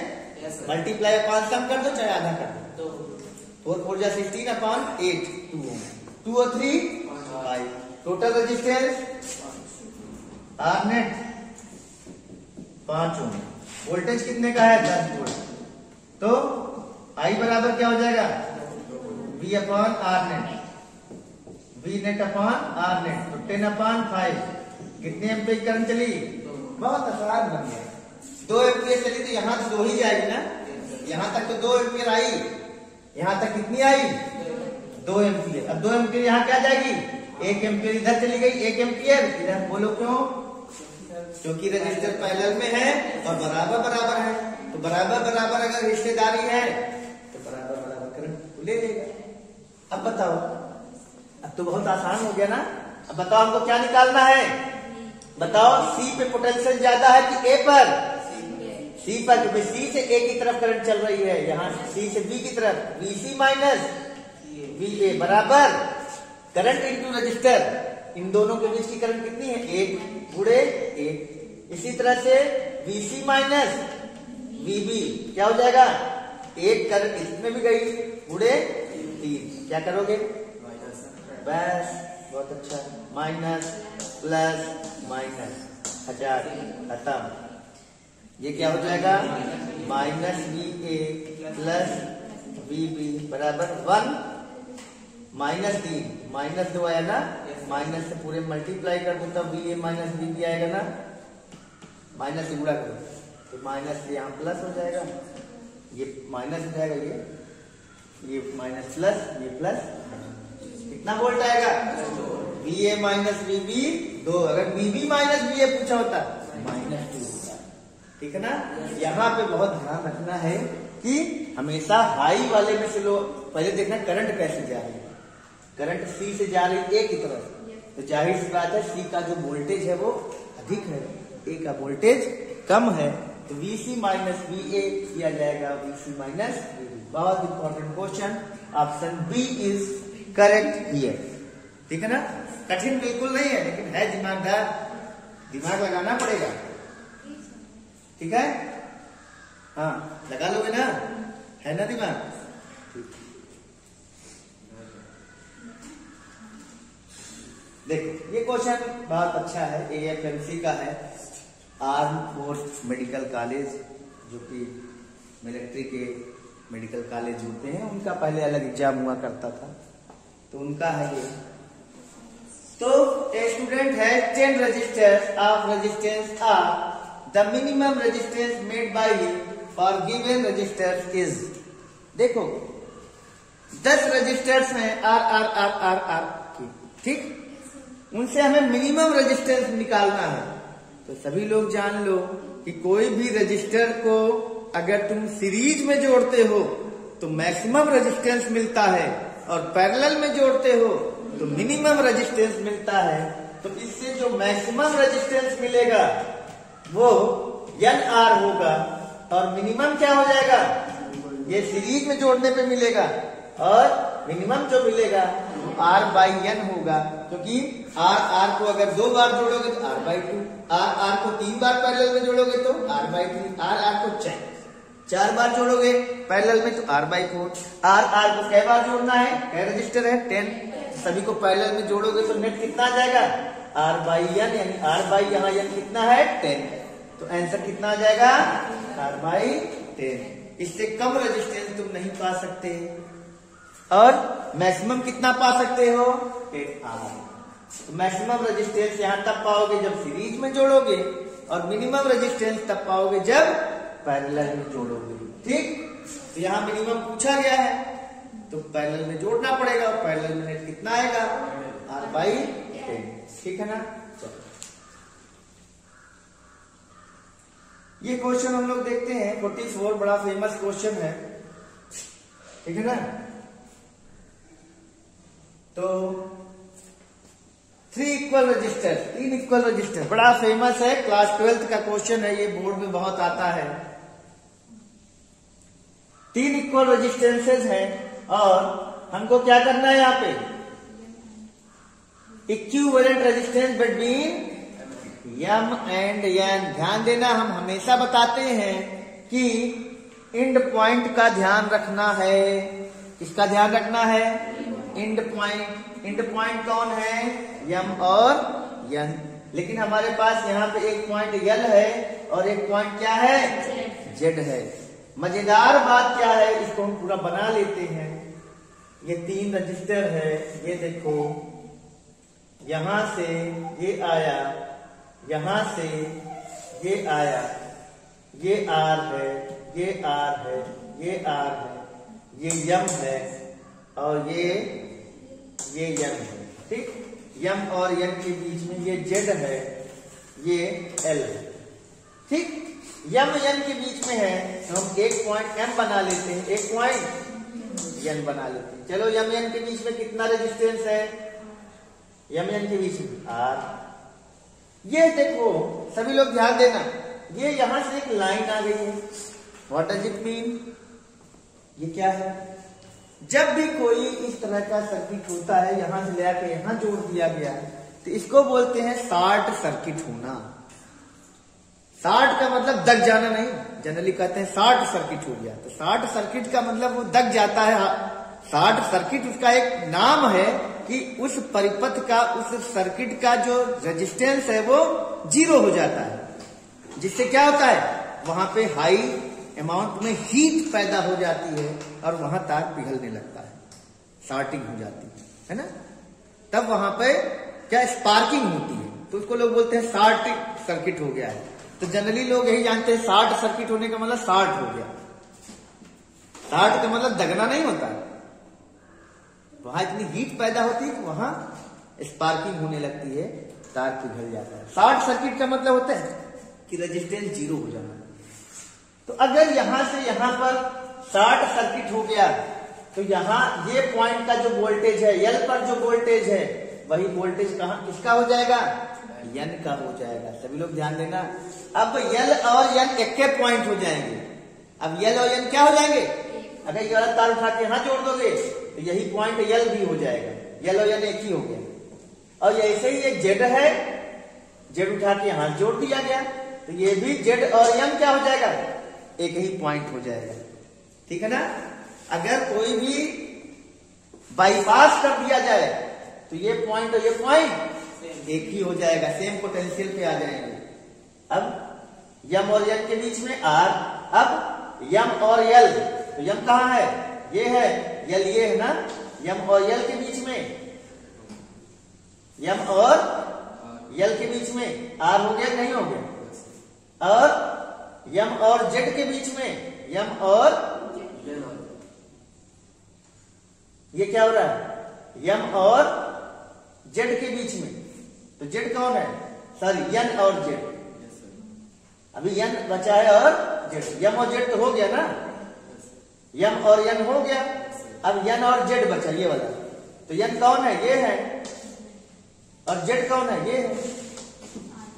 मल्टीप्लाई अपॉन सम कर दो, चाहे आधा कर दो, 4 4 जा 16 अपॉन 8, 2 और 3 5। टोटल रेजिस्टेंस आर नेट 5 ओम, वोल्टेज कितने का है 10 वोल्ट, तो आई बराबर क्या हो जाएगा V upon R net, V net upon R net, तो 10 अपॉन 5, कितने एम्पीयर करंट चली, बहुत आसान बन गया, 2 एम्पीयर चली, तो यहां तो 2 ही जाएगी ना, यहां तक तो 2 एम्पीयर आई, यहां तक कितनी आई 2 एम्पीयर। अब 2 एम्पीयर यहां क्या जाएगी, 1 एम्पीयर इधर चली गई, 1 एम्पीयर इधर, बोलो क्यों, क्योंकि रजिस्टर पैरेलल में है और बराबर है, तो बराबर अगर हिस्सेदारी है तो बराबर करंट ले लेगा। अब बताओ, अब तो बहुत आसान हो गया ना। अब बताओ हमको क्या निकालना है, बताओ C पे पोटेंशियल ज्यादा है कि A पर, सी पर, क्योंकि सी से ए की तरफ करंट चल रही है, यहाँ सी से बी की तरफ, वीसी माइनस वीए बराबर करंट इंटू रजिस्टर, इन दोनों के बीच की करंट कितनी है, 1 गुणे 1। इसी तरह से वीसी माइनस वीबी क्या हो जाएगा, 1 करंट इसमें भी गई गुणे 3, क्या करोगे, बस बहुत अच्छा, माइनस प्लस माइनस 1000 खत्म। ये क्या हो जाएगा, minus V A plus V B बराबर 1 माइनस 3, माइनस 2 आया ना, माइनस से पूरे मल्टीप्लाई कर दो तब V A minus V B आएगा ना, माइनस से गुणा करो तो माइनस से यहाँ प्लस हो जाएगा, ये माइनस हो जाएगा, ये माइनस प्लस, ये प्लस, कितना वोल्ट आएगा, V A minus V B 2, अगर V B minus V A पूछा होता -2 होता, ठीक है ना। यहाँ पे बहुत ध्यान रखना है कि हमेशा हाई वाले में से लो, पहले देखना करंट कैसे जा रही है, करंट सी से जा रही है ए की तरफ, तो जाहिर सी बात है सी का जो वोल्टेज है वो अधिक है, ए का वोल्टेज कम है, तो वीसी माइनस वी ए किया जाएगा वीसी माइनस वी बी। बहुत important question, option B is correct here, ठीक है ना। कठिन बिल्कुल नहीं है, लेकिन है दिमागदार, दिमाग लगाना पड़ेगा, ठीक है, हाँ लगा लोगे ना, है ना दिमाग। देखो ये क्वेश्चन बहुत अच्छा है, AFMC का है, आर्म फोर्स मेडिकल कॉलेज, जो कि मिलिट्री के मेडिकल कॉलेज होते हैं, उनका पहले अलग एग्जाम हुआ करता था, तो उनका है ये। तो ए स्टूडेंट है 10 resistors of resistance R the minimum resistance made by for given resistor is, देखो 10 रजिस्टर्स हैं R R R R R की, ठीक, उनसे हमें मिनिमम रेजिस्टेंस निकालना है। तो सभी लोग जान लो कि कोई भी रजिस्टर को अगर तुम सीरीज में जोड़ते हो तो मैक्सिमम रेजिस्टेंस मिलता है, और पैरेलल में जोड़ते हो तो मिनिमम रेजिस्टेंस मिलता है। तो इससे जो मैक्सिमम रेजिस्टेंस मिलेगा वो NR होगा, और मिनिमम क्या हो जाएगा, ये सीरीज में जोड़ने पे मिलेगा, और मिनिमम जो मिलेगा R/N होगा, क्योंकि R को अगर 2 बार जोड़ोगे तो R/2, R को 3 बार पैरेलल में जोड़ोगे तो R/3, R को 4 बार जोड़ोगे पैरेलल में तो R/4, R को कै बार जोड़ना है, कै रजिस्टर है 10, सभी को पैरेलल में जोड़ोगे तो नेट कितना आ जाएगा, R/N, यानी R यहाँ N कितना है 10, तो आंसर कितना आ जाएगा R/10। इससे कम रेजिस्टेंस तुम नहीं पा सकते, और मैक्सिमम कितना पा सकते हो 8R। तो मैक्सिमम रेजिस्टेंस यहाँ तब पाओगे जब सीरीज में जोड़ोगे, और मिनिमम रेजिस्टेंस तब पाओगे जब पैरेलल में जोड़ोगे, ठीक। तो यहाँ मिनिमम पूछा गया है तो पैरेलल में जोड़ना पड़ेगा, और पैरेलल में नेट कितना आएगा R/10, ठीक है ना। चलो ये क्वेश्चन हम लोग देखते हैं 44, बड़ा फेमस क्वेश्चन है, ठीक है ना। तो 3 इक्वल रजिस्टर, 3 इक्वल रजिस्टर बड़ा फेमस है, क्लास 12th का क्वेश्चन है, ये बोर्ड में बहुत आता है। 3 इक्वल रजिस्टेंसेज हैं, और हमको क्या करना है यहाँ पे, equivalent resistance between M and N। ध्यान देना, हम हमेशा बताते हैं कि एंड पॉइंट का ध्यान रखना है, किसका ध्यान रखना है, एंड पॉइंट। एंड पॉइंट कौन है, M और N, लेकिन हमारे पास यहाँ पे एक पॉइंट L है और एक पॉइंट क्या है, Z है। मजेदार बात क्या है, इसको हम पूरा बना लेते हैं। ये 3 रजिस्टर है, ये देखो यहां से ये आया, यहां से ये आया, ये R है, ये R है, ये R है, ये M है, और ये M है, ठीक। M और N के बीच में ये Z है, ये L है, ठीक। M N के बीच में है तो हम एक पॉइंट M बना लेते हैं, एक पॉइंट N बना लेते हैं। चलो M N के बीच में कितना रेजिस्टेंस है, M N के बीच में R। ये देखो सभी लोग ध्यान देना, ये यहां से एक लाइन आ गई है। What does it mean? ये क्या है? जब भी कोई इस तरह का सर्किट होता है, यहां से लेकर यहां जोड़ दिया गया है, तो इसको बोलते हैं शॉर्ट सर्किट होना। शॉर्ट का मतलब दग जाना नहीं, जनरली कहते हैं शॉर्ट सर्किट हो गया। तो शॉर्ट सर्किट का मतलब वो दग जाता है। शॉर्ट सर्किट उसका एक नाम है कि उस परिपथ का, उस सर्किट का जो रेजिस्टेंस है वो जीरो हो जाता है, जिससे क्या होता है, वहां पे हाई अमाउंट में हीट पैदा हो जाती है और वहां तार पिघलने लगता है, शॉर्टिंग हो जाती है ना। तब वहां पे क्या स्पार्किंग होती है, तो उसको लोग बोलते हैं शॉर्ट सर्किट हो गया है। तो जनरली लोग यही जानते हैं शॉर्ट सर्किट होने का मतलब शॉर्ट हो गया। शॉर्ट का मतलब दगना नहीं होता, वहां इतनी हीट पैदा होती है कि वहां स्पार्किंग होने लगती है, तार पिघल जाता है। शॉर्ट सर्किट का मतलब होता है कि रेजिस्टेंस जीरो हो जाना। तो अगर यहां से यहां पर शॉर्ट सर्किट हो गया, तो यहां ये पॉइंट का जो वोल्टेज है, एल पर जो वोल्टेज है, वही वोल्टेज कहां किसका हो जाएगा? एन का हो जाएगा। सभी लोग ध्यान देना। अब एल और एन एक के पॉइंट हो जाएंगे। अब एल और एन क्या हो जाएंगे? अगर ये वाला तार उठा के यहां जोड़ दोगे तो यही पॉइंट एल भी हो जाएगा। एल और एन एक ही हो गया। और ऐसे ही ये जेड है, जेड उठा के यहां जोड़ दिया गया, तो ये भी जेड और एम क्या हो जाएगा? एक ही पॉइंट हो जाएगा। ठीक है ना। अगर कोई भी बाईपास कर दिया जाए तो ये पॉइंट और ये पॉइंट एक ही हो जाएगा, सेम पोटेंशियल पे आ जाएंगे। अब यम और एल के बीच में आर, अब यम और एल, तो यम कहां है? ये है, एल ये है ना। यम और एल के बीच में, यम और एल के बीच में आर हो गया, नहीं हो गया? और यम और जेड के बीच में, यम और ये क्या हो रहा है? यम और जेड के बीच में, तो जेड कौन है? सॉरी, एन और जेड। अभी एन बचा है और जेड। यम और जेड तो हो गया ना, यम और एन हो गया। अब एन और जेड बचा, ये वाला। तो एन कौन है? ये है। और जेड कौन है? ये है।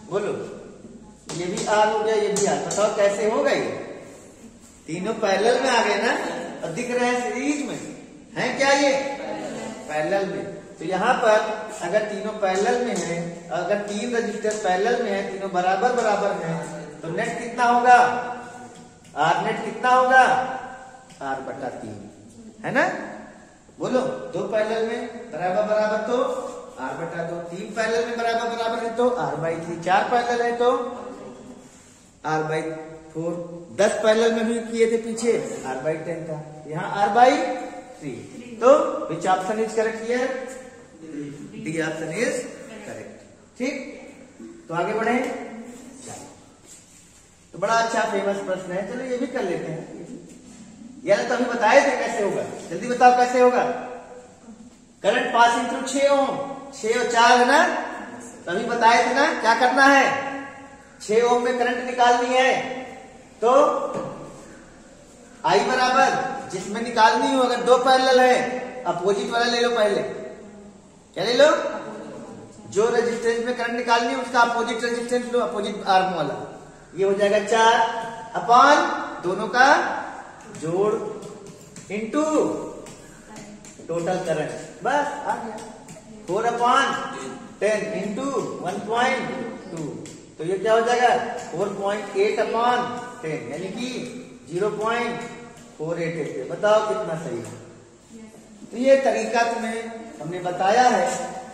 बोलो, ये भी आर हो गया, ये भी आर। बताओ कैसे हो गई? तीनों पैरेलल में आ गए ना, और दिख रहे हैं सीरीज में, है क्या? ये पैरेलल में। तो यहां पर अगर तीनों पैरेलल में हैं, अगर तीन रजिस्टर पैरेलल में हैं, तीनों बराबर बराबर हैं, तो नेट कितना होगा? आर नेट कितना होगा? आर बटा 3, है ना। बोलो, दो पैरेलल में बराबर बराबर तो आर बटा 2, तीन पैरेलल में बराबर बराबर है तो आर बाई 3, चार पैरेलल है तो आर बाई 4, 10 पैरेलल में भी किए थे पीछे, आर बाई 10 था, यहाँ आर बाई 3। तो which option is correct here? D option is correct. ठीक, तो आगे बढ़े। तो बड़ा अच्छा फेमस प्रश्न है, चलो ये भी कर लेते हैं। यार तो अभी बताए थे कैसे होगा, जल्दी बताओ कैसे होगा। करंट पासिंग थ्रू 6 ओम, 6 और 4 है ना, तभी बताए थे ना क्या करना है। 6 ओम में करंट निकालनी है, तो आई बराबर जिसमें निकालनी हो, अगर दो पैरेलल है अपोजिट वाला ले लो पहले। क्या ले लो? जो रेजिस्टेंस में करंट निकालनी है उसका अपोजिट रेजिस्टेंस लो, अपोजिट आर्म वाला। ये हो जाएगा 4 अपॉन दोनों का जोड़ इंटू टोटल करंट, बस आ गया। 4 अपॉन 10 इंटू 1.2, तो ये क्या हो जाएगा? 4.8 अपॉन 10, यानी कि 0.488। बताओ कितना सही है। तो ये तरीका तुम्हें हमने बताया है,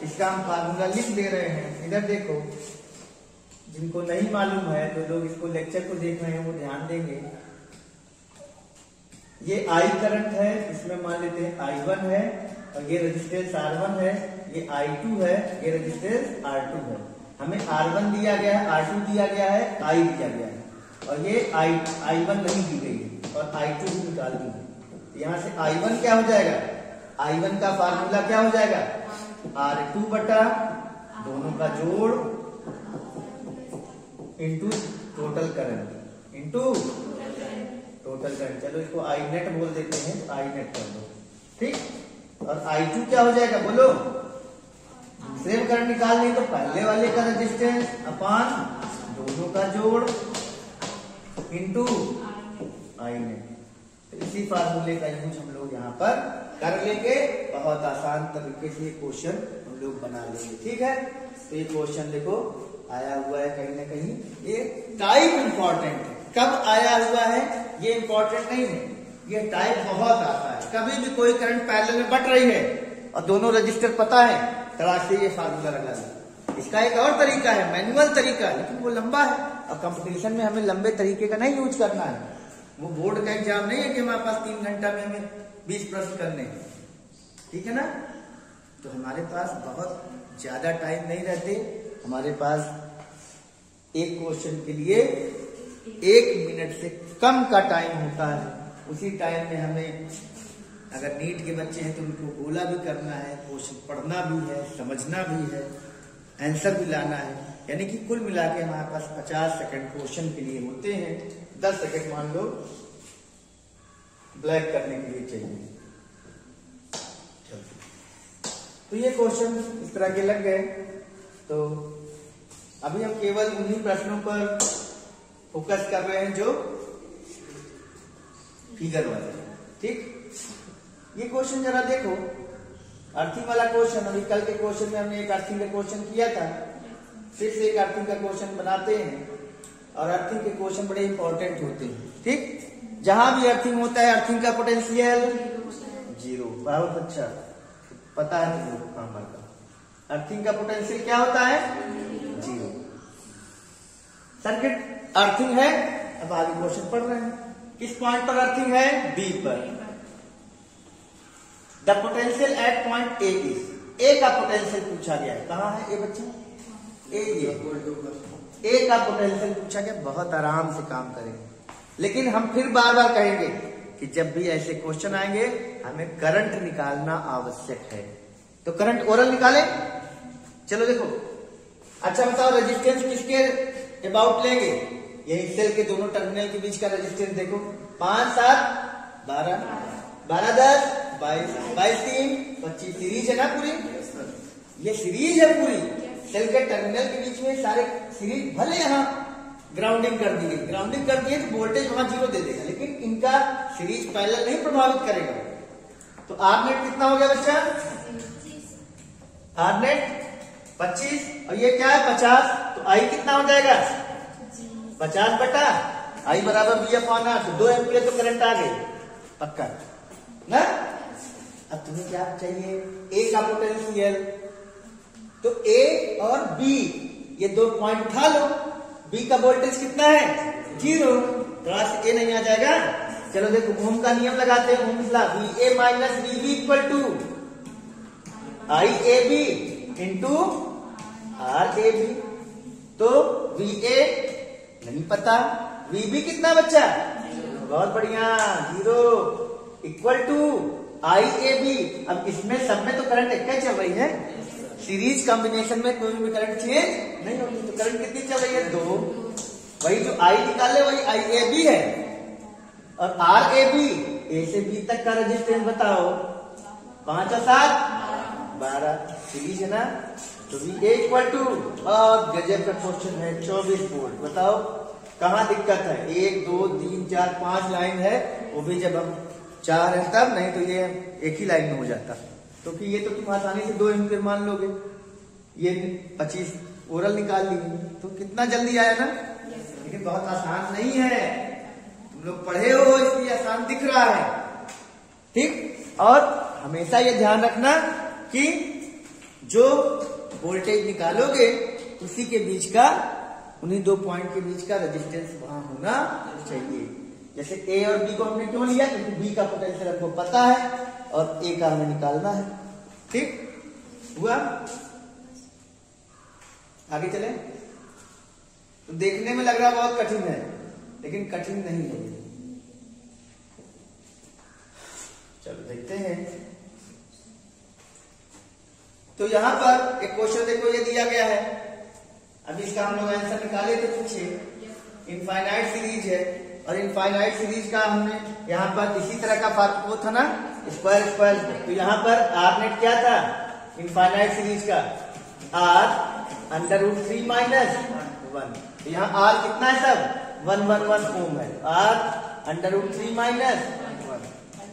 इसका हम फार्मूला लिख दे रहे हैं। इधर देखो, जिनको नहीं मालूम है तो लोग इसको लेक्चर को देख रहे हैं वो ध्यान देंगे। ये I करंट है, इसमें मान लेते हैं I1 है, और ये रेजिस्टेंस R1 है, ये I2 है, ये रेजिस्टेंस R2 है। हमें R1 दिया गया है, R2 दिया गया है, I दिया गया है, और ये I1 नहीं दी गई है, और I2 भी निकाल दी है। यहाँ से I1 क्या हो जाएगा? I1 का फार्मूला क्या हो जाएगा? R2 बटा दोनों का जोड़ into total current into total current. चलो इसको आई नेट बोल देते हैं, तो आई नेट कर दो। ठीक, और I2 क्या हो जाएगा? बोलो, सेम करंट निकालनी तो पहले वाले का रेजिस्टेंस अपान दोनों का जोड़ इंटू आई नेट। तो इसी फार्मूले का यूज हम लोग यहाँ पर कर लेंगे, बहुत आसान तरीके से ये क्वेश्चन हम लोग बना लेंगे। ठीक है, तो ये क्वेश्चन देखो आया हुआ है कहीं ना कहीं, ये टाइप इंपॉर्टेंट है। कब आया हुआ है ये इंपॉर्टेंट नहीं है, ये टाइप बहुत आता है। कभी भी कोई करंट पैरेलल में बट रही है और दोनों रजिस्टर पता है, तलाश से ये फार्मूला लगा लो। इसका एक और तरीका है, मैनुअल तरीका, लेकिन वो लंबा है और कंपटीशन में हमें लंबे तरीके का नहीं यूज करना है। वो बोर्ड का एग्जाम नहीं है कि हमारे पास 3 घंटा में हमें 20 प्रश्न करने हैं। ठीक है ना, तो हमारे पास बहुत ज्यादा टाइम नहीं रहते, हमारे पास एक क्वेश्चन के लिए 1 मिनट से कम का टाइम होता है। उसी टाइम में हमें अगर नीट के बच्चे हैं तो उनको गोला भी करना है, क्वेश्चन पढ़ना भी है, समझना भी है, आंसर भी लाना है। यानी कि कुल मिला के हमारे पास 50 सेकंड क्वेश्चन के लिए होते हैं। 10 सेकंड मान लो ब्लैक करने के लिए चाहिए। तो ये क्वेश्चन इस तरह के लग गए। तो अभी हम केवल उन्हीं प्रश्नों पर फोकस कर रहे हैं जो फिगर वाले। ठीक, ये क्वेश्चन जरा देखो, अर्थिंग वाला क्वेश्चन। अभी कल के क्वेश्चन में हमने एक अर्थिंग का क्वेश्चन किया था, फिर से एक अर्थिंग का क्वेश्चन बनाते हैं। और अर्थिंग के क्वेश्चन बड़े इंपॉर्टेंट होते हैं। ठीक, जहां भी अर्थिंग होता है अर्थिंग का पोटेंशियल 0। बहुत अच्छा, पता है नंबर का। अर्थिंग का पोटेंशियल क्या होता है 0। सर्किट अर्थिंग है, अब आगे क्वेश्चन पढ़ रहे हैं। किस पॉइंट पर अर्थिंग है, बी पर। The potential at point A is, A का पोटेंशियल पूछा गया है। कहाँ है ए बच्चा, ए का पोटेंशियल पूछा गया। बहुत आराम से काम करेंगे, लेकिन हम फिर बार बार कहेंगे कि जब भी ऐसे क्वेश्चन आएंगे हमें करंट निकालना आवश्यक है। तो करंट ओरल निकालें, चलो देखो। अच्छा बताओ, रेजिस्टेंस किसके अबाउट लेंगे, यही सेल के दोनों टर्मिनल के बीच का रेजिस्टेंस देखो। 5 7 12, 12 10 22, 22 3 25। सीरीज है ना पूरी, ये सीरीज है पूरी। सेल के टर्मिनल के बीच में सारे सीरीज, भले यहाँ ग्राउंडिंग कर दी गई, ग्राउंडिंग कर दिए तो वोल्टेज वहां 0 दे देगा, लेकिन इनका सीरीज पैरेलल नहीं प्रभावित करेगा। तो आर नेट कितना हो गया बच्चा, आर नेट 25 और ये क्या है 50। तो आई कितना हो जाएगा 50 बटा आई बराबर V/R। तो 2 एम्पीयर तो करंट आ गई पक्का ना। अब तुम्हें क्या चाहिए, ए का पोटेंशियल। तो ए और बी ये 2 पॉइंट उठा लो। बी का वोल्टेज कितना है 0, थोड़ा सा ए नहीं आ जाएगा। चलो देखो ओम का नियम लगाते हैं, ohm's law. VA minus VB equal to IAB into RAB। तो VA नहीं पता, VB कितना बच्चा, बहुत बढ़िया 0 इक्वल टू IAB। अब इसमें सब में तो करंट एक ही चल रही है, सीरीज कॉम्बिनेशन में कोई भी करंट चेंज नहीं होगी। तो करंट कितनी चल रही है 2, वही जो I निकाले वही IAB है। और RAB, A से B तक का रेजिस्टेंस बताओ, 5 और 7 12, सीरीज है ना। तो VA इक्वल टू, और गजब का क्वेश्चन है 24 वोल्ट। बताओ कहाँ दिक्कत है, 1 2 3 4 5 लाइन है, वो भी जब हम 4 है तब, नहीं तो ये एक ही लाइन में हो जाता। क्योंकि ये तो तुम आसानी से 2 एम्पीयर मान लोगे, ये 25 ओरल निकाल लिए, तो कितना जल्दी आया ना। लेकिन बहुत आसान नहीं है, तुम लोग पढ़े हो इसलिए आसान दिख रहा है। ठीक, और हमेशा ये ध्यान रखना कि जो वोल्टेज निकालोगे उसी के बीच का, उन्हीं 2 पॉइंट के बीच का रेजिस्टेंस वहां होना चाहिए। जैसे ए और बी को हमने क्यों लिया, क्योंकि बी का पोटेंशियल हमको पता है और ए का हमें निकालना है। ठीक हुआ, आगे चले। तो देखने में लग रहा बहुत कठिन है, लेकिन कठिन नहीं है। चलो देखते हैं। तो यहां पर एक क्वेश्चन देखो, ये दिया गया है। अभी इसका हम लोग आंसर निकाले थे पीछे। इनफाइनाइट सीरीज है, और इनफाइनाइट सीरीज का हमने यहाँ पर इसी तरह का वो था ना, स्क्वायर स्क्वायर। तो यहाँ पर आर नेट क्या था इनफाइनाइट सीरीज का, R √3 - 1। तो यहाँ R कितना है सब 111 ओम है। R √3 माइनस 1,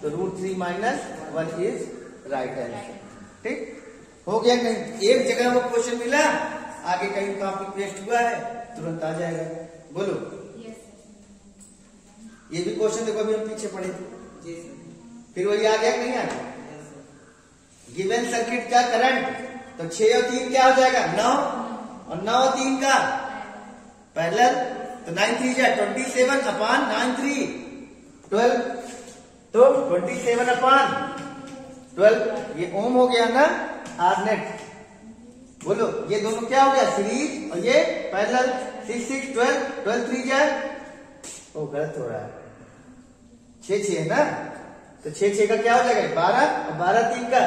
तो √3 माइनस 1 इज राइट आंसर। ठीक हो गया। कहीं एक जगह वो क्वेश्चन मिला, आगे कहीं कॉपी पेस्ट हुआ है, तुरंत आ जाएगा। बोलो ये भी क्वेश्चन देखो, अभी हम पीछे पढ़े थे, फिर वही आ गया नहीं आया। गिवन सर्किट का करंट, तो 6 और 3 क्या हो जाएगा 9, और 9 और 3 का पैरेलल, तो 9 3 जा 27 अपॉन 9 3 12, तो 27 अपॉन 12 ये ओम हो गया ना आर नेट। बोलो ये दोनों क्या हो गया सीरीज, और ये पैरेलल। 6 6 12 12 3 जा, ओ गलत हो रहा है, 6 6 है ना, तो 6 6 का क्या हो जाएगा 12, और 12 3 का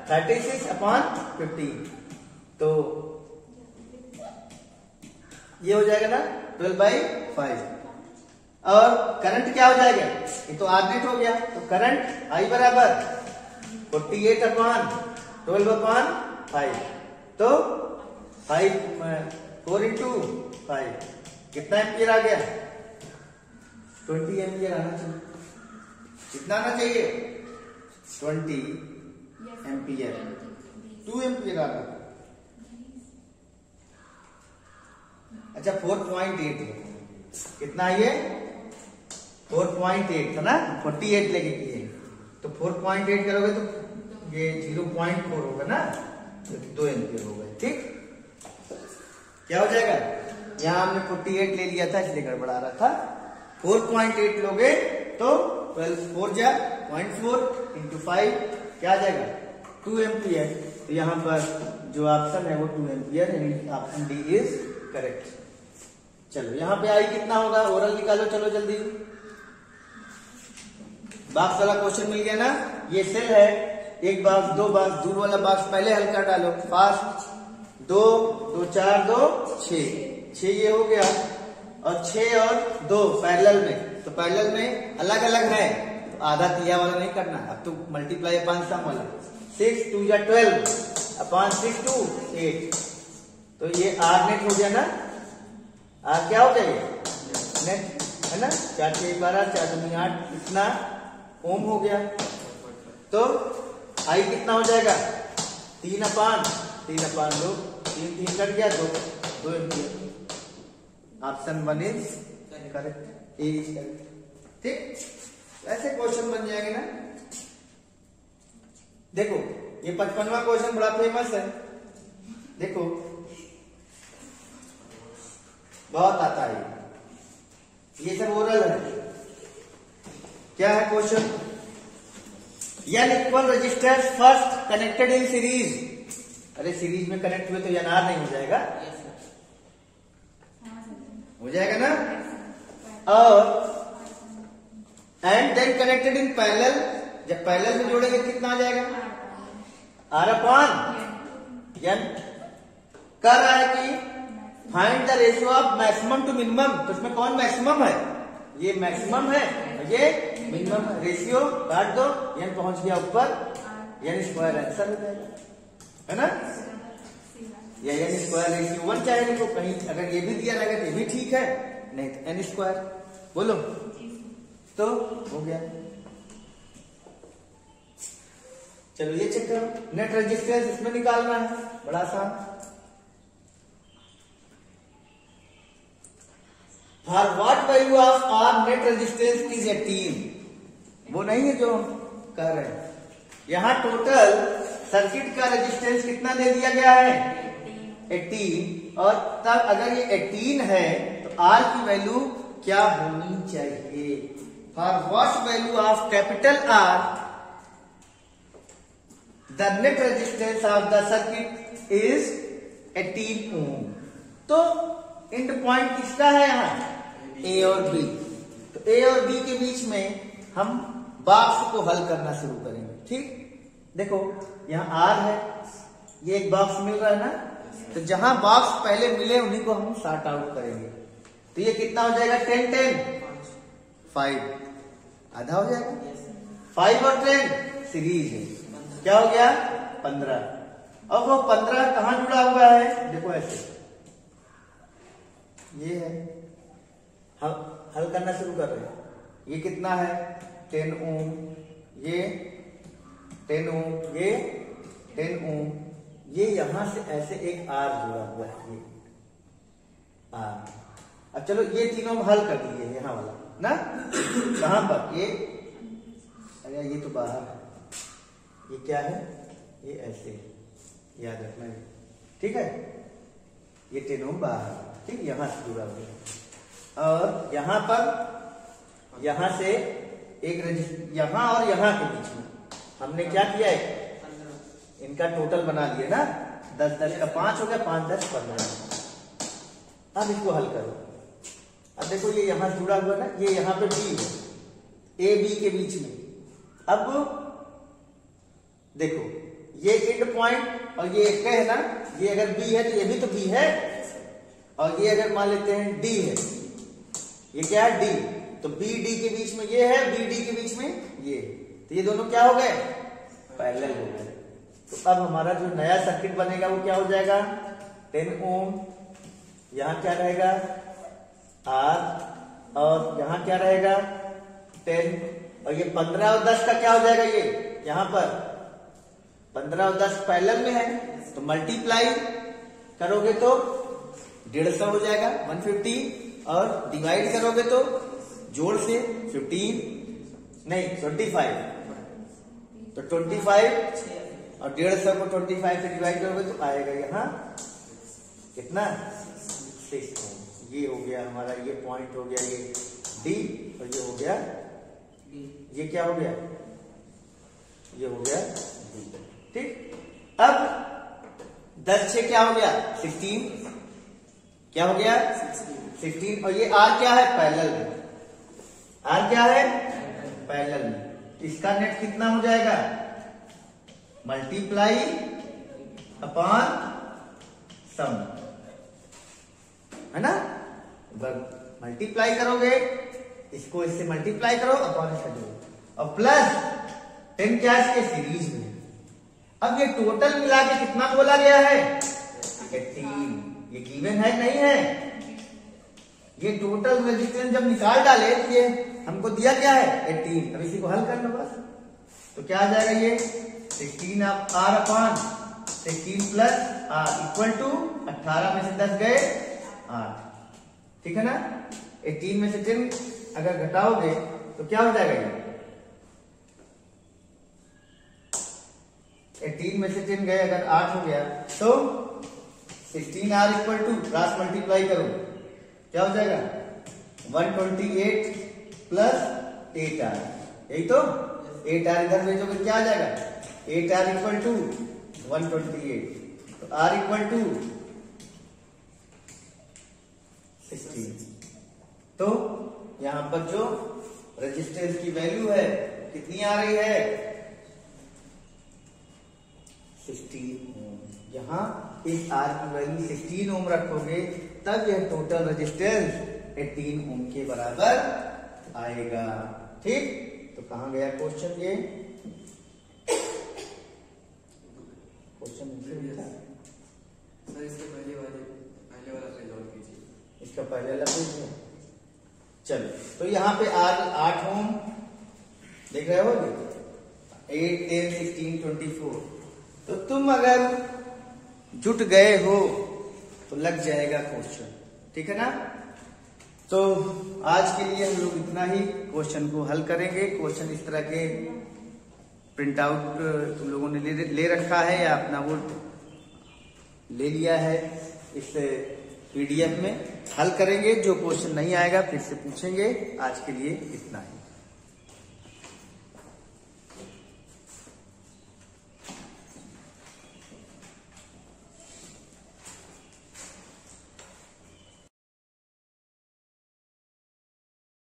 36 अपॉन 15, तो ये हो जाएगा ना 12/5। और करंट क्या हो जाएगा, ये तो आर नेट हो गया, तो करंट आई बराबर 48 अपॉन 12/5, तो 4 इंटू 5 कितना एम्पियर आ गया, 20 एम्पियर आना चाहिए। कितना आना चाहिए 20 एम्पियर, 2 एम्पियर आ गया। अच्छा 4.8 है, कितना ये 4.8 था ना, 48 लेके किए, तो 4.8 करोगे तो ये 0.4 होगा ना, तो 2 एम्पियर होगा। ठीक क्या हो जाएगा, यहां हमने 48 ले लिया था इसलिए गड़बड़ा रहा था। 4.8 लोगे तो 12 4 जा 0.4 इंटू 5 क्या आ जाएगा 2 एम्पियर। तो यहां पर जो ऑप्शन है वो 2 एम्पियर, यानी ऑप्शन डी इज करेक्ट। चलो यहां पे आई कितना होगा, ओरल निकालो चलो जल्दी। बॉक्स वाला क्वेश्चन मिल गया ना, ये सेल है, एक बॉक्स, दो बॉक्स, दूर वाला बॉक्स पहले हल कर डालो फास्ट। 2 2 4 2 6 ये हो गया, और 6 और 2 पैरेलल में, तो पैरेलल में अलग अलग है, तो आधा तिया वाला नहीं करना, अब तो मल्टीप्लाई अपॉन सम वाला। 6 2 जा 12 अपॉन 6 2 8, तो ये आर नेट हो गया ना, आर क्या हो गया नेट है ना, 4 6 12 4 2 8 इतना ओम हो गया। तो आई कितना हो जाएगा 3 अपॉन 2, 3 3 कट गया, 2 ampere. Option 1 is correct, A is correct. ठीक ऐसे क्वेश्चन बन जाएंगे ना। देखो ये 55वां क्वेश्चन बड़ा फेमस है, देखो बहुत आता है, ये सब ओरल है। क्या है question, N equal resistors first connected in series. अरे सीरीज में कनेक्ट हुए तो NR नहीं हो जाएगा, हो जाएगा ना, और and then connected in parallel, जब पैरेलल में जोड़ेंगे कितना आ जाएगा R अपॉन N। कर रहा है कि find the ratio of maximum to minimum, तो इसमें कौन मैक्सिमम है, ये मैक्सिमम है, ये मिनिमम रेशियो काट दो, n पहुंच गया ऊपर, n स्क्वायर आंसर हो जाएगा, है ना। या n स्क्वायर रेशियो 1 चाहे लिखो, कहीं अगर ये भी दिया रहेगा तो ये भी ठीक है, नहीं तो n स्क्वायर बोलो, तो हो गया। चलो ये चेक करो, नेट रेजिस्टेंस इसमें निकालना है, बड़ा आसान। For what value of R net resistance is 18, वो नहीं है जो हम कह रहे हैं। यहां टोटल सर्किट का रेजिस्टेंस कितना दे दिया गया है 18, और तब अगर ये 18 है तो आर की वैल्यू क्या होनी चाहिए। For what value of capital R the net resistance of the circuit is 18 ओम। तो एंड पॉइंट किसका है यहाँ ए और बी, तो ए और बी के बीच में हम बॉक्स को हल करना शुरू करेंगे। ठीक देखो यहाँ आर है, ये एक बॉक्स मिल रहा है ना, तो जहां बॉक्स पहले मिले उन्हीं को हम सॉर्ट आउट करेंगे। तो ये कितना हो जाएगा 10 10 5, आधा हो जाएगा, 5 और 10 सीरीज है, क्या हो गया 15। अब वो 15 कहां जुड़ा हुआ है, देखो ऐसे ये है, हम हल करना शुरू कर रहे हैं। ये कितना है 10 ओम, ये 10 ओम, ये 10 ओम, ये यहां से ऐसे एक आर जुड़ा हुआ है, ये आर। अब चलो ये तीनों हल कर दिए यहां वाला ना, कहां पर ये, अरे ये तो बाहर है, ये क्या है, ये ऐसे याद रखना है, ठीक है। ये 10 ओम बाहर, ठीक, यहां से जुड़ा हुआ है। और यहां पर, यहां से एक रजिस्टर, यहां और यहां के बीच में हमने क्या किया है, इनका टोटल बना लिया ना, 10 10 का 5 हो गया, 5 10 15। अब इसको हल करो। अब देखो ये यहां जुड़ा हुआ ना, ये यहां पे बी है, ए बी के बीच में। अब देखो ये एंड पॉइंट और ये एक है ना, ये अगर बी है तो ये भी तो बी है, और ये अगर मान लेते हैं डी है, ये क्या है डी, तो बी डी के बीच में ये है, बी डी के बीच में ये, तो ये दोनों क्या हो गए, पैरेलल हो गए। तो अब हमारा जो नया सर्किट बनेगा वो क्या हो जाएगा, 10 ओम, यहां क्या रहेगा आर, और यहां क्या रहेगा 10, और ये 15 और 10 का क्या हो जाएगा, ये यहां पर 15 और 10 पैरेलल में है, तो मल्टीप्लाई करोगे तो 150 हो जाएगा 150, और डिवाइड करोगे तो जोड़ से 15 नहीं 25, तो 25 और 150 को 25 से डिवाइड करोगे तो आएगा यहाँ कितना 6 ओम। ये हो गया हमारा, ये पॉइंट हो गया ये डी, और ये हो गया, ये क्या हो गया, ये हो गया डी, ठीक। अब 10 से क्या हो गया 16, क्या हो गया 16, और ये आर क्या है पैरेलल में, आर क्या है पैरेलल में, इसका नेट कितना हो जाएगा, मल्टीप्लाई अपॉन सम, है ना, मल्टीप्लाई करोगे इसको, इससे मल्टीप्लाई करो अपॉन इसका जोड़ो, और प्लस 10 क्या इसके सीरीज में। अब ये टोटल मिला के कितना बोला गया है 18, ये गिवन है नहीं है, ये टोटल रेजिस्टेंस जब निकाल डाले तो ये हमको दिया क्या है 18। अब इसी को हल करना बस, तो क्या आ जाएगा ये 16 R upon 16 plus R equal to 18 में से 10 गए 8, ठीक है ना। 18 में से 10 अगर घटाओगे तो क्या हो जाएगा ये 18 में से 10 गए अगर 8 हो गया, तो 16 R equal to cross multiply करो क्या हो जाएगा 128 प्लस 8 आर, यही तो 8 आर इधर भेजोगे क्या आ जाएगा 8 आर इक्वल टू 128, तो आर इक्वल टू 16। तो यहां पर जो रेजिस्टेंस की वैल्यू है कितनी आ रही है 16 ओम। यहां इस आर की वैल्यू 16 ओम रखोगे तब यह टोटल रेजिस्टेंस 18 ओम के बराबर आएगा, ठीक। तो कहां गया क्वेश्चन, ये क्वेश्चन सर इसके पहले वाला पेज और कीजिए, इसका पहले वाला पेज है। चलो तो यहाँ पे आर 8 ओम देख रहे हो, 8 10 16 24, तो तुम अगर जुट गए हो तो लग जाएगा क्वेश्चन, ठीक है ना। तो आज के लिए हम लोग इतना ही क्वेश्चन को हल करेंगे। क्वेश्चन इस तरह के प्रिंट आउट तुम लोगों ने ले रखा है या अपना वो ले लिया है, इस पीडीएफ में हल करेंगे। जो क्वेश्चन नहीं आएगा फिर से पूछेंगे। आज के लिए इतना ही।